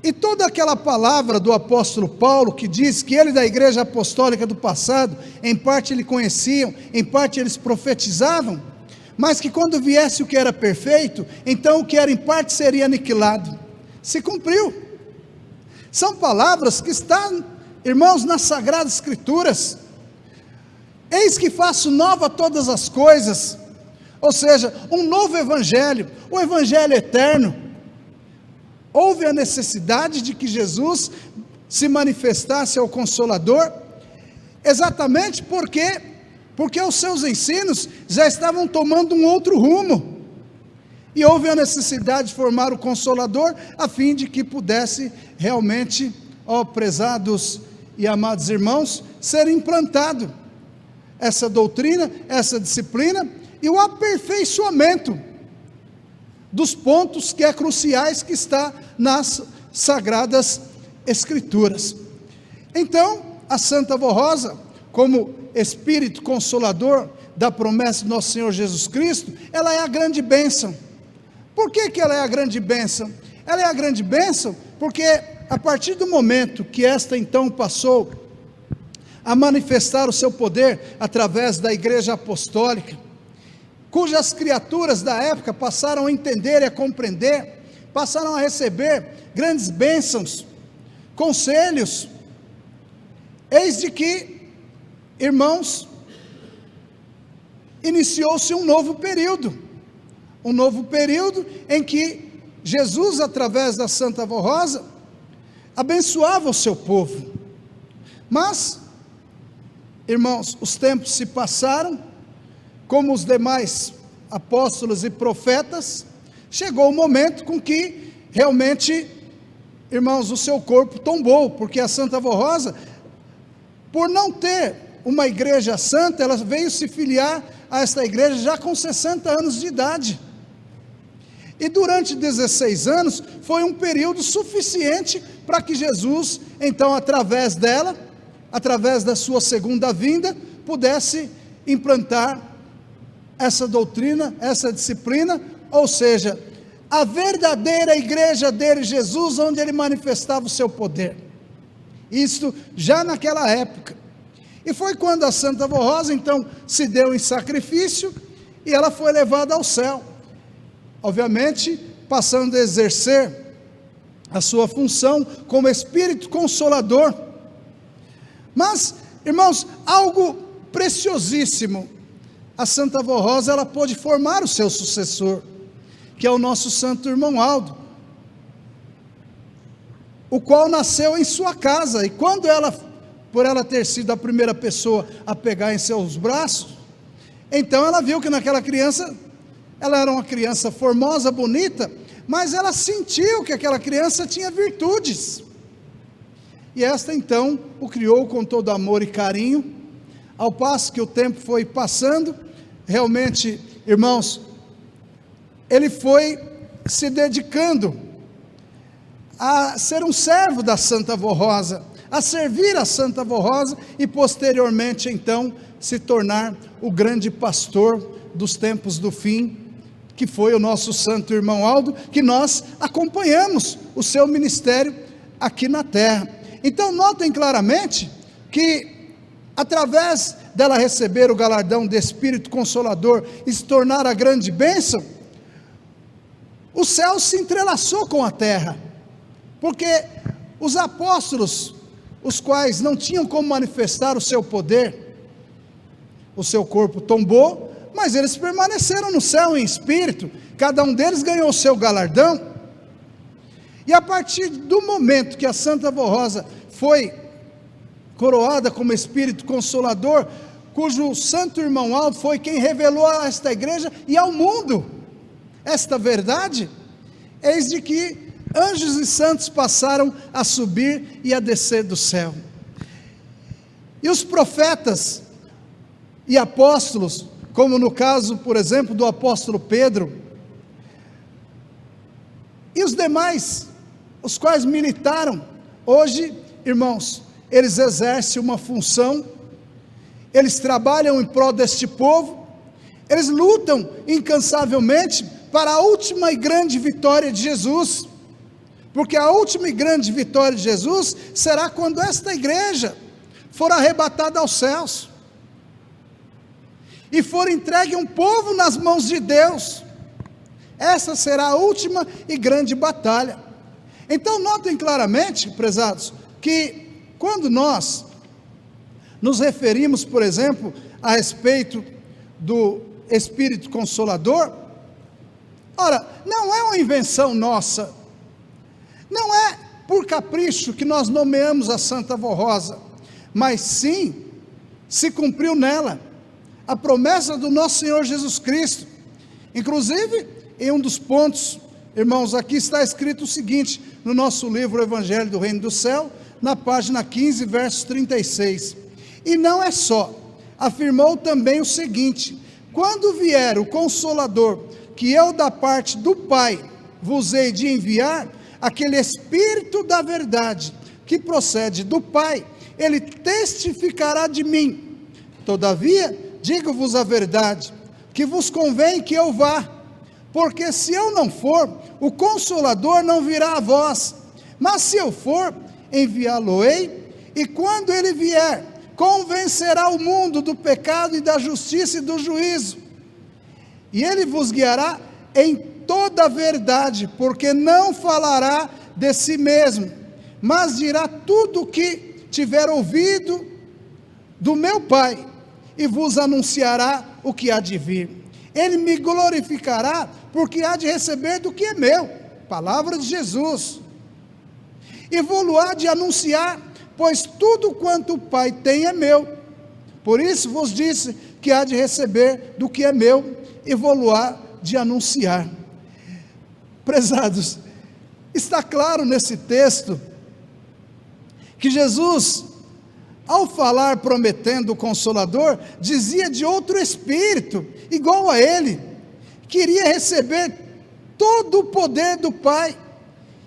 e toda aquela palavra do apóstolo Paulo, que diz que ele da igreja apostólica do passado, em parte eles conheciam, em parte eles profetizavam, mas que quando viesse o que era perfeito, então o que era em parte seria aniquilado. Se cumpriu. São palavras que estão, irmãos, nas Sagradas Escrituras. Eis que faço nova todas as coisas, ou seja, um novo evangelho, o evangelho eterno. Houve a necessidade de que Jesus se manifestasse ao Consolador, exatamente porque os seus ensinos já estavam tomando um outro rumo, e houve a necessidade de formar o Consolador, a fim de que pudesse realmente, ó prezados e amados irmãos, ser implantado essa doutrina, essa disciplina, e o aperfeiçoamento dos pontos que é cruciais, que está nas Sagradas Escrituras. Então, a Santa Voz Rosa, como Espírito Consolador da promessa do nosso Senhor Jesus Cristo, ela é a grande bênção. Por que ela é a grande bênção? Ela é a grande bênção porque a partir do momento que esta então passou a manifestar o seu poder através da igreja apostólica, cujas criaturas da época passaram a entender e a compreender, passaram a receber grandes bênçãos, conselhos, eis de que, irmãos, iniciou-se um novo período em que Jesus, através da Santa Voz Rosa, abençoava o seu povo. Mas, irmãos, os tempos se passaram, como os demais apóstolos e profetas, chegou o momento com que realmente, irmãos, o seu corpo tombou, porque a Santa Voz Rosa, por não ter uma igreja santa, ela veio se filiar a esta igreja já com 60 anos de idade, e durante 16 anos, foi um período suficiente para que Jesus, então através dela, através da sua segunda vinda, pudesse implantar essa doutrina, essa disciplina, ou seja, a verdadeira igreja dele, Jesus, onde ele manifestava o seu poder. Isto já naquela época. E foi quando a Santa Voz Rosa então se deu em sacrifício, e ela foi levada ao céu, obviamente passando a exercer a sua função como Espírito Consolador. Mas, irmãos, algo preciosíssimo, a Santa Voz Rosa, ela pôde formar o seu sucessor, que é o nosso santo irmão Aldo, o qual nasceu em sua casa, e quando ela, por ela ter sido a primeira pessoa a pegar em seus braços, então ela viu que naquela criança, ela era uma criança formosa, bonita, mas ela sentiu que aquela criança tinha virtudes, e esta então o criou com todo amor e carinho. Ao passo que o tempo foi passando, realmente, irmãos, ele foi se dedicando a ser um servo da Santa Voz Rosa, a servir a Santa Voz Rosa, e posteriormente então se tornar o grande pastor dos tempos do fim, que foi o nosso santo irmão Aldo, que nós acompanhamos o seu ministério aqui na terra. Então notem claramente que através dela receber o galardão de Espírito Consolador e se tornar a grande bênção, o céu se entrelaçou com a terra, porque os apóstolos, os quais não tinham como manifestar o seu poder, o seu corpo tombou, mas eles permaneceram no céu em espírito, cada um deles ganhou o seu galardão. E a partir do momento que a Santa Avó Rosa foi coroada como Espírito Consolador, cujo Santo Irmão Aldo foi quem revelou a esta igreja e ao mundo esta verdade, eis de que anjos e santos passaram a subir e a descer do céu. E os profetas e apóstolos, como no caso, por exemplo, do apóstolo Pedro, e os demais, os quais militaram, hoje, irmãos, eles exercem uma função, eles trabalham em prol deste povo, eles lutam incansavelmente para a última e grande vitória de Jesus, porque a última e grande vitória de Jesus será quando esta igreja for arrebatada aos céus, e for entregue um povo nas mãos de Deus. Essa será a última e grande batalha. Então notem claramente, prezados, que quando nós nos referimos, por exemplo, a respeito do Espírito Consolador, ora, não é uma invenção nossa, não é por capricho que nós nomeamos a Santa Avó Rosa, mas sim, se cumpriu nela a promessa do nosso Senhor Jesus Cristo. Inclusive, em um dos pontos, irmãos, aqui está escrito o seguinte, no nosso livro o Evangelho do Reino do Céu, na página 15, verso 36, e não é só, afirmou também o seguinte: quando vier o Consolador, que eu da parte do Pai vos hei de enviar, aquele Espírito da verdade, que procede do Pai, ele testificará de mim. Todavia, digo-vos a verdade, que vos convém que eu vá, porque se eu não for, o Consolador não virá a vós, mas se eu for, enviá-lo-ei, e quando ele vier, convencerá o mundo do pecado e da justiça e do juízo, e ele vos guiará em toda a verdade, porque não falará de si mesmo, mas dirá tudo o que tiver ouvido do meu Pai, e vos anunciará o que há de vir. Ele me glorificará, porque há de receber do que é meu, palavra de Jesus, e vou-lo há de anunciar, pois tudo quanto o Pai tem é meu, por isso vos disse que há de receber do que é meu, e vou-lo há de anunciar. Prezados, está claro nesse texto, que Jesus, ao falar prometendo o Consolador, dizia de outro Espírito, igual a ele, queria receber todo o poder do Pai,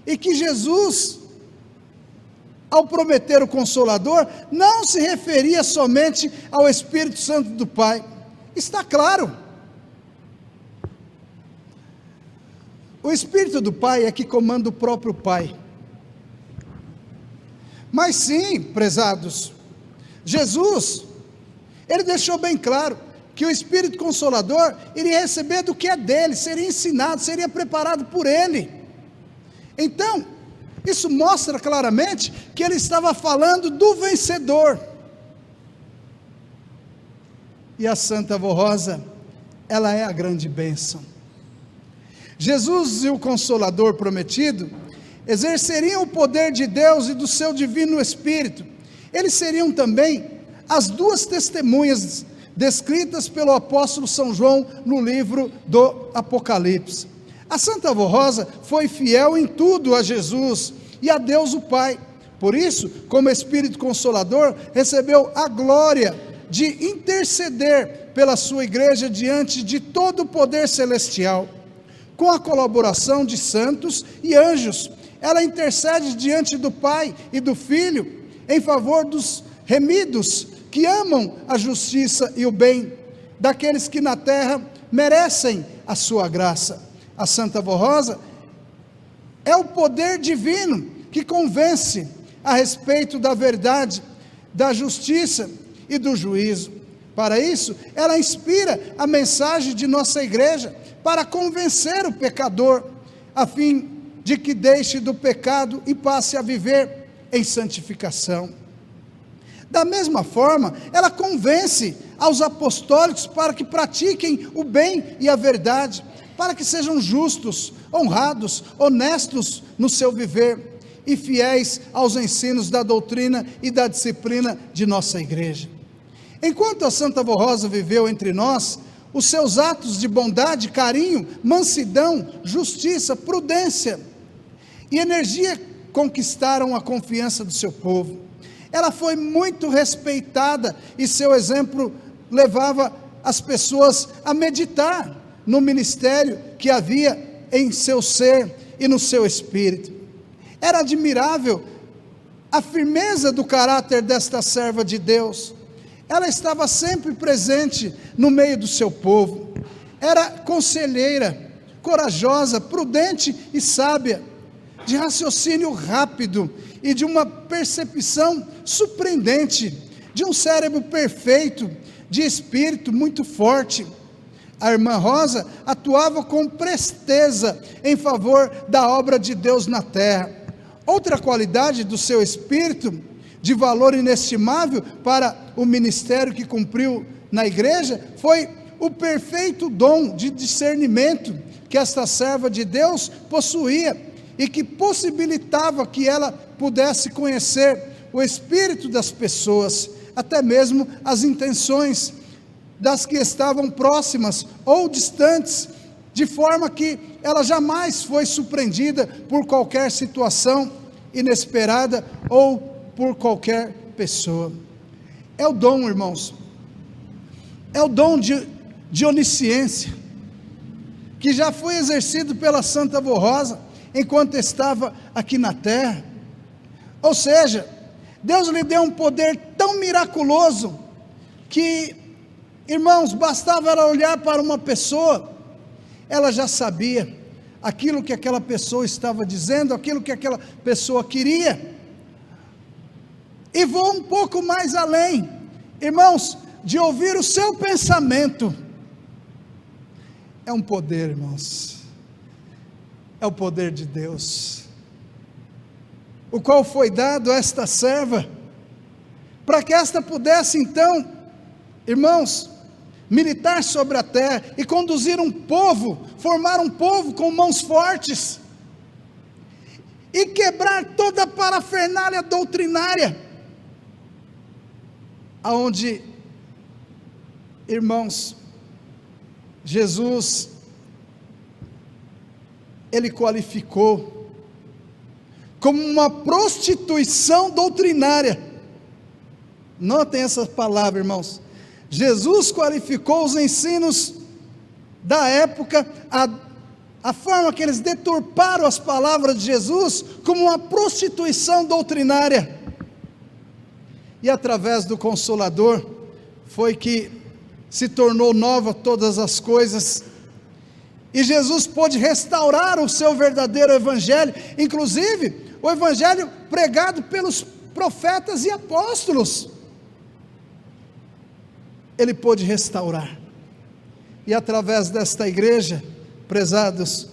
e que Jesus, ao prometer o Consolador, não se referia somente ao Espírito Santo do Pai, está claro, o Espírito do Pai é que comanda o próprio Pai, mas sim, prezados, Jesus, ele deixou bem claro, que o Espírito Consolador, iria receber do que é dele, seria ensinado, seria preparado por ele. Então, isso mostra claramente, que ele estava falando do vencedor, e a Santa Avó Rosa, ela é a grande bênção. Jesus e o Consolador prometido, exerceriam o poder de Deus e do seu divino Espírito, eles seriam também as duas testemunhas descritas pelo apóstolo São João no livro do Apocalipse. A Santa Avó Rosa foi fiel em tudo a Jesus e a Deus o Pai, por isso, como Espírito Consolador, recebeu a glória de interceder pela sua igreja diante de todo o poder celestial, com a colaboração de santos e anjos. Ela intercede diante do Pai e do Filho, em favor dos remidos, que amam a justiça e o bem, daqueles que na terra merecem a sua graça. A Santa Avó Rosa é o poder divino, que convence a respeito da verdade, da justiça e do juízo. Para isso, ela inspira a mensagem de nossa igreja para convencer o pecador, a fim de que deixe do pecado e passe a viver em santificação. Da mesma forma, ela convence aos apostólicos para que pratiquem o bem e a verdade, para que sejam justos, honrados, honestos no seu viver e fiéis aos ensinos da doutrina e da disciplina de nossa igreja. Enquanto a Santa Avó Rosa viveu entre nós, os seus atos de bondade, carinho, mansidão, justiça, prudência e energia conquistaram a confiança do seu povo. Ela foi muito respeitada e seu exemplo levava as pessoas a meditar no ministério que havia em seu ser e no seu espírito. Era admirável a firmeza do caráter desta serva de Deus. Ela estava sempre presente no meio do seu povo. Era conselheira, corajosa, prudente e sábia, de raciocínio rápido e de uma percepção surpreendente, de um cérebro perfeito, de espírito muito forte. A irmã Rosa atuava com presteza em favor da obra de Deus na terra. Outra qualidade do seu espírito, de valor inestimável para o ministério que cumpriu na igreja, foi o perfeito dom de discernimento que esta serva de Deus possuía e que possibilitava que ela pudesse conhecer o espírito das pessoas, até mesmo as intenções das que estavam próximas ou distantes, de forma que ela jamais foi surpreendida por qualquer situação inesperada ou por qualquer pessoa. É o dom, irmãos, é o dom de onisciência, que já foi exercido pela Santa Avó Rosa, enquanto estava aqui na terra. Ou seja, Deus lhe deu um poder tão miraculoso, que, irmãos, bastava ela olhar para uma pessoa, ela já sabia aquilo que aquela pessoa estava dizendo, aquilo que aquela pessoa queria, e vou um pouco mais além, irmãos, de ouvir o seu pensamento. É um poder, irmãos, é o poder de Deus, o qual foi dado a esta serva, para que esta pudesse então, irmãos, militar sobre a terra e conduzir um povo, formar um povo com mãos fortes, e quebrar toda a parafernália doutrinária, aonde, irmãos, Jesus, ele qualificou como uma prostituição doutrinária. Notem essa palavra, irmãos. Jesus qualificou os ensinos da época, a forma que eles deturparam as palavras de Jesus, como uma prostituição doutrinária. E através do Consolador, foi que se tornou nova todas as coisas, e Jesus pôde restaurar o seu verdadeiro evangelho, inclusive o evangelho pregado pelos profetas e apóstolos. Ele pôde restaurar, e através desta igreja, prezados,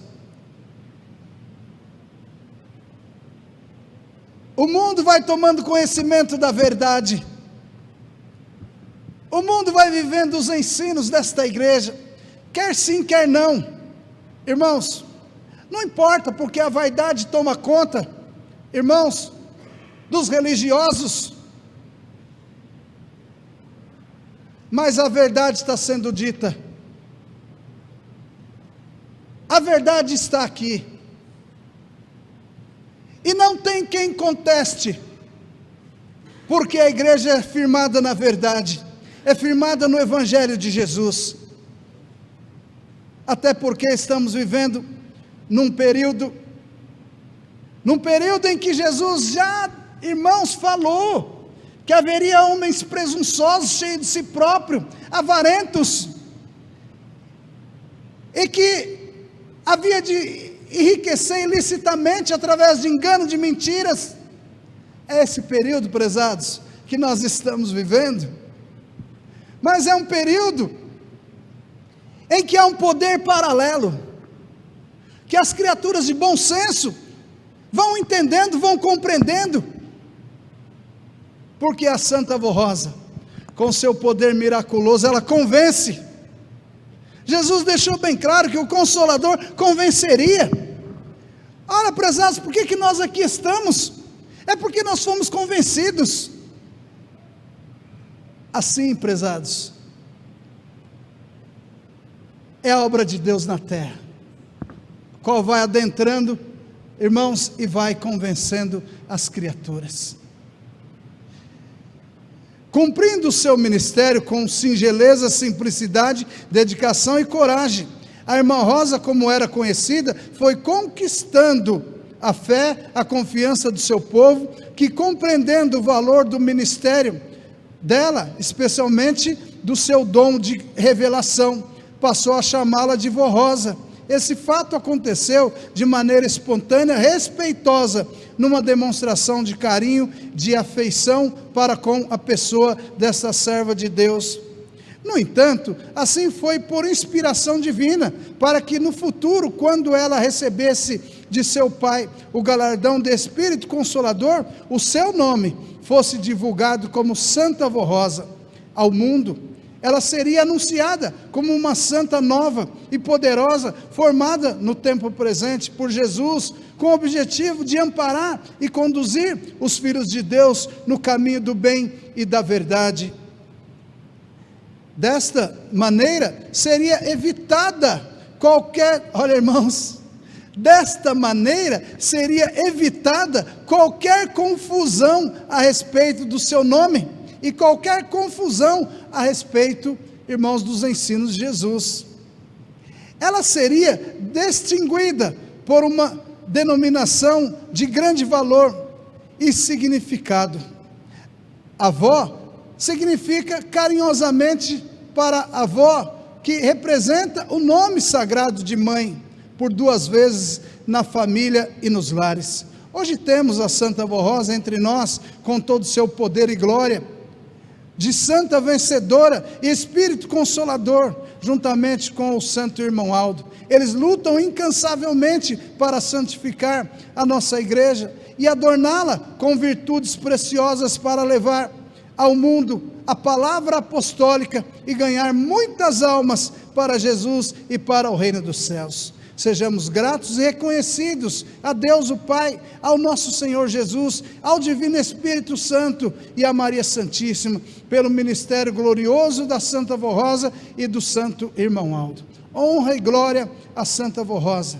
o mundo vai tomando conhecimento da verdade, o mundo vai vivendo os ensinos desta igreja, quer sim, quer não, irmãos, não importa, porque a vaidade toma conta, irmãos, dos religiosos, mas a verdade está sendo dita, a verdade está aqui, e não tem quem conteste, porque a igreja é firmada na verdade, é firmada no evangelho de Jesus, até porque estamos vivendo num período em que Jesus já, irmãos, falou que haveria homens presunçosos, cheios de si próprio, avarentos, e que havia de enriquecer ilicitamente através de engano, de mentiras. É esse período, prezados, que nós estamos vivendo. Mas é um período em que há um poder paralelo, que as criaturas de bom senso vão entendendo, vão compreendendo, porque a Santa Avó Rosa, com seu poder miraculoso, ela convence. Jesus deixou bem claro que o Consolador convenceria. Olha, prezados, por que nós aqui estamos? É porque nós fomos convencidos. Assim, prezados, é a obra de Deus na terra, qual vai adentrando, irmãos, e vai convencendo as criaturas. Cumprindo o seu ministério com singeleza, simplicidade, dedicação e coragem, a irmã Rosa, como era conhecida, foi conquistando a fé, a confiança do seu povo, que, compreendendo o valor do ministério dela, especialmente do seu dom de revelação, passou a chamá-la de Vó Rosa. Esse fato aconteceu de maneira espontânea, respeitosa, numa demonstração de carinho, de afeição para com a pessoa dessa serva de Deus. No entanto, assim foi por inspiração divina, para que no futuro, quando ela recebesse de seu pai o galardão de Espírito Consolador, o seu nome fosse divulgado como Santa Avó Rosa ao mundo. Ela seria anunciada como uma santa nova e poderosa, formada no tempo presente por Jesus, com o objetivo de amparar e conduzir os filhos de Deus no caminho do bem e da verdade. Desta maneira, seria evitada qualquer, olha irmãos, desta maneira seria evitada qualquer confusão a respeito do seu nome, e qualquer confusão a respeito, irmãos, dos ensinos de Jesus. Ela seria distinguida por uma denominação de grande valor e significado. Avó significa carinhosamente para avó, que representa o nome sagrado de mãe, por 2 vezes na família e nos lares. Hoje temos a Santa Avó Rosa entre nós, com todo o seu poder e glória, de santa vencedora e espírito consolador, juntamente com o santo irmão Aldo. Eles lutam incansavelmente para santificar a nossa igreja e adorná-la com virtudes preciosas para levar ao mundo a palavra apostólica e ganhar muitas almas para Jesus e para o reino dos céus. Sejamos gratos e reconhecidos a Deus o Pai, ao nosso Senhor Jesus, ao Divino Espírito Santo e a Maria Santíssima, pelo ministério glorioso da Santa Avó Rosa e do Santo Irmão Aldo. Honra e glória a Santa Avó Rosa,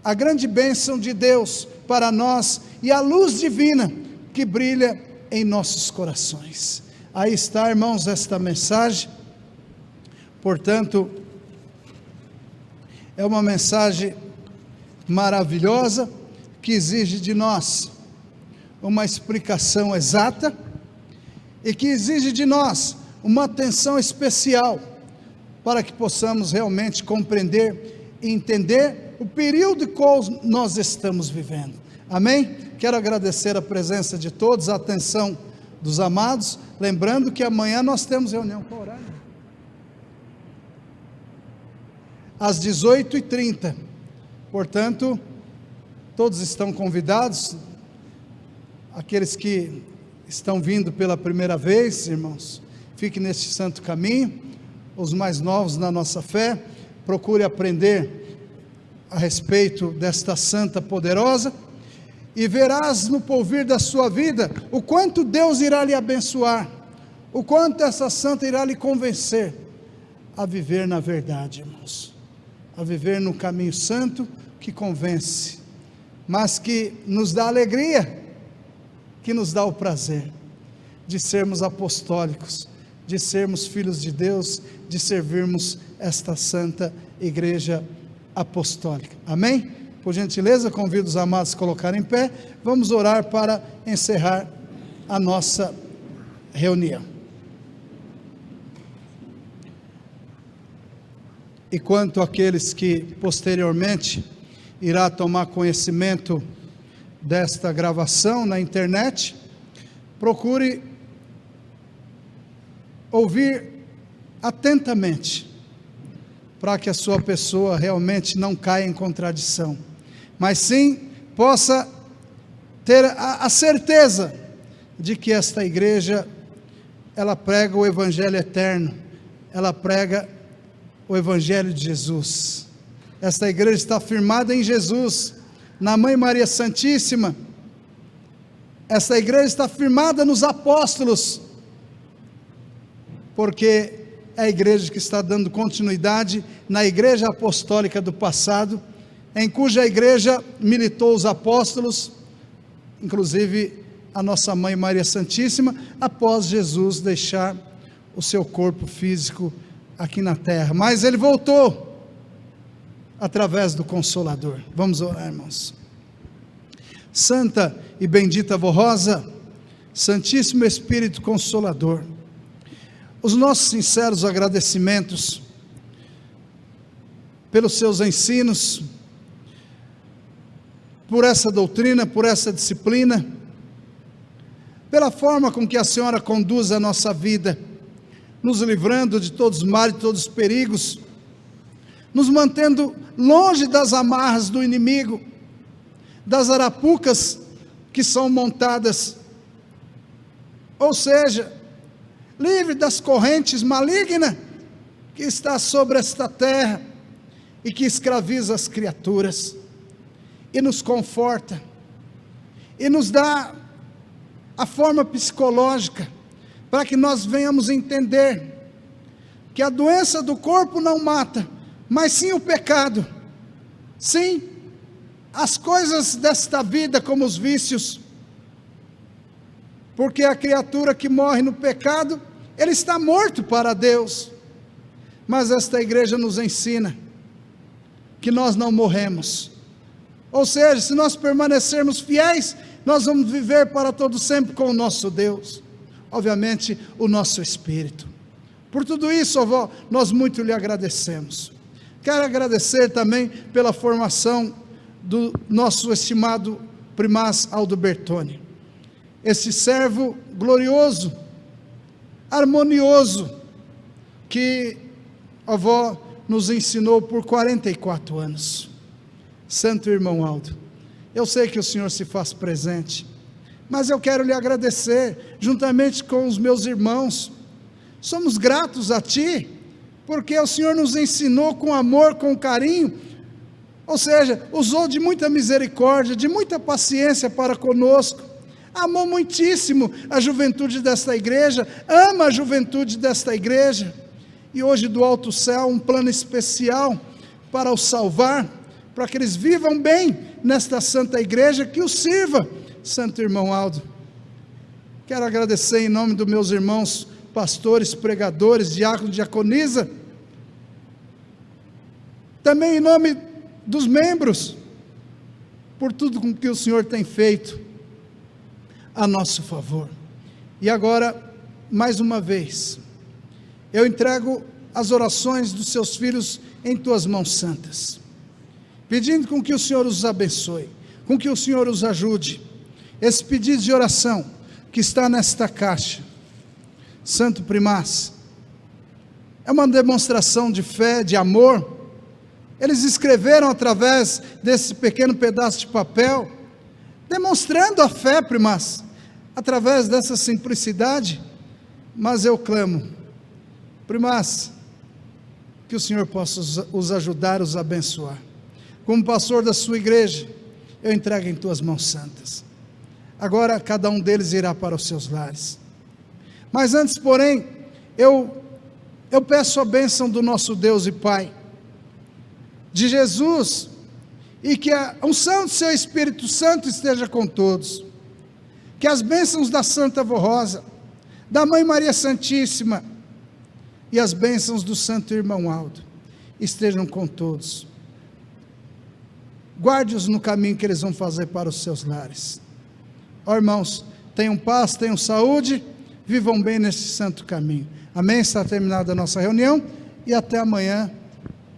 a grande bênção de Deus para nós e a luz divina que brilha em nossos corações. Aí está, irmãos, esta mensagem. Portanto, é uma mensagem maravilhosa, que exige de nós uma explicação exata, e que exige de nós uma atenção especial, para que possamos realmente compreender e entender o período em qual nós estamos vivendo. Amém? Quero agradecer a presença de todos, a atenção dos amados, lembrando que amanhã nós temos reunião. Qual horário? Às 18h30, portanto, todos estão convidados, aqueles que estão vindo pela primeira vez, irmãos, fiquem neste santo caminho, os mais novos na nossa fé, procure aprender a respeito desta santa poderosa, e verás no porvir da sua vida, o quanto Deus irá lhe abençoar, o quanto essa santa irá lhe convencer a viver na verdade, irmãos, a viver no caminho santo que convence, mas que nos dá alegria, que nos dá o prazer de sermos apostólicos, de sermos filhos de Deus, de servirmos esta santa igreja apostólica. Amém? Por gentileza, convido os amados a colocarem em pé, vamos orar para encerrar a nossa reunião. E quanto àqueles que posteriormente irá tomar conhecimento desta gravação na internet, procure ouvir atentamente, para que a sua pessoa realmente não caia em contradição, mas sim possa ter a certeza de que esta igreja, ela prega o Evangelho eterno, ela prega o Evangelho de Jesus. Esta igreja está firmada em Jesus, na Mãe Maria Santíssima. Esta igreja está firmada nos apóstolos, porque é a igreja que está dando continuidade na igreja apostólica do passado, em cuja igreja militou os apóstolos, inclusive a nossa Mãe Maria Santíssima, após Jesus deixar o seu corpo físico aqui na terra. Mas ele voltou através do Consolador. Vamos orar, irmãos. Santa e bendita Vó Rosa, Santíssimo Espírito Consolador, os nossos sinceros agradecimentos pelos seus ensinos, por essa doutrina, por essa disciplina, pela forma com que a Senhora conduz a nossa vida, nos livrando de todos os males, de todos os perigos, nos mantendo longe das amarras do inimigo, das arapucas que são montadas, ou seja, livre das correntes malignas que está sobre esta terra e que escraviza as criaturas, e nos conforta, e nos dá a forma psicológica, para que nós venhamos entender, que a doença do corpo não mata, mas sim o pecado, sim, as coisas desta vida como os vícios, porque a criatura que morre no pecado, ele está morto para Deus, mas esta igreja nos ensina, que nós não morremos, ou seja, se nós permanecermos fiéis, nós vamos viver para todo sempre com o nosso Deus, obviamente o nosso Espírito. Por tudo isso, avó, nós muito lhe agradecemos. Quero agradecer também pela formação do nosso estimado primaz Aldo Bertoni, esse servo glorioso, harmonioso, que a avó nos ensinou por 44 anos. Santo irmão Aldo, eu sei que o Senhor se faz presente, mas eu quero lhe agradecer, juntamente com os meus irmãos, somos gratos a Ti, porque o Senhor nos ensinou com amor, com carinho, ou seja, usou de muita misericórdia, de muita paciência para conosco, amou muitíssimo a juventude desta igreja, ama a juventude desta igreja, e hoje do alto céu um plano especial para os salvar, para que eles vivam bem nesta santa igreja, que os sirva, santo irmão Aldo. Quero agradecer em nome dos meus irmãos, pastores, pregadores, diáconos, diaconisa, também em nome dos membros, por tudo com que o Senhor tem feito a nosso favor. E agora, mais uma vez, eu entrego as orações dos seus filhos em Tuas mãos santas, pedindo com que o Senhor os abençoe, com que o Senhor os ajude. Esse pedido de oração que está nesta caixa, Santo Primaz, é uma demonstração de fé, de amor. Eles escreveram através desse pequeno pedaço de papel, demonstrando a fé, Primaz, através dessa simplicidade. Mas eu clamo, Primaz, que o Senhor possa os ajudar, os abençoar. Como pastor da sua igreja, eu entrego em Tuas mãos santas. Agora cada um deles irá para os seus lares. Mas antes, porém, eu peço a bênção do nosso Deus e Pai, de Jesus, e que a unção do Seu Espírito Santo esteja com todos. Que as bênçãos da Santa Vó Rosa, da Mãe Maria Santíssima, e as bênçãos do Santo Irmão Aldo, estejam com todos. Guarde-os no caminho que eles vão fazer para os seus lares. Ó irmãos, tenham paz, tenham saúde, vivam bem nesse santo caminho. Amém? Está terminada a nossa reunião, e até amanhã,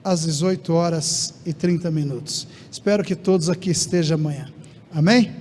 às 18h30. Espero que todos aqui estejam amanhã. Amém?